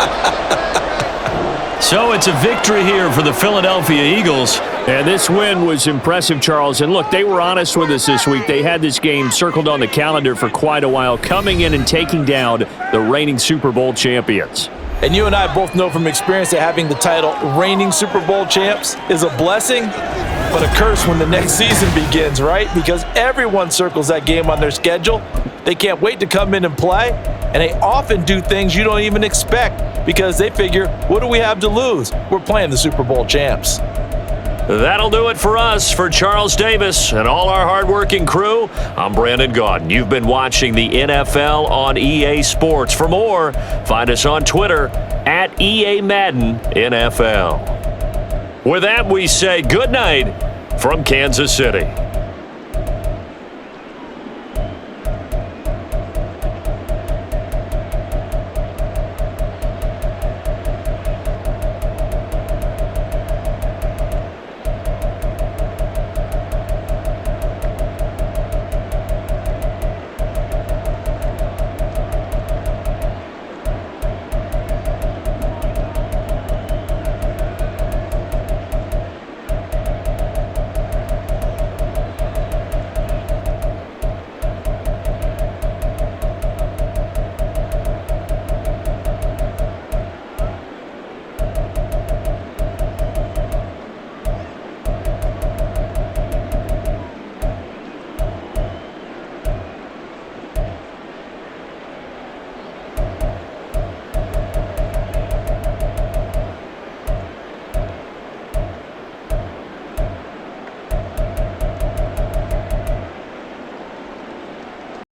So it's a victory here for the Philadelphia Eagles. And this win was impressive, Charles. And look, they were honest with us this week. They had this game circled on the calendar for quite a while, coming in and taking down the reigning Super Bowl champions. And you and I both know from experience that having the title reigning Super Bowl champs is a blessing, but a curse when the next season begins, right? Because everyone circles that game on their schedule. They can't wait to come in and play, and they often do things you don't even expect because they figure, what do we have to lose? We're playing the Super Bowl champs. That'll do it for us. For Charles Davis and all our hardworking crew, I'm Brandon Gaudin. You've been watching the NFL on EA Sports. For more, find us on Twitter at EA Madden NFL. With that, we say good night from Kansas City.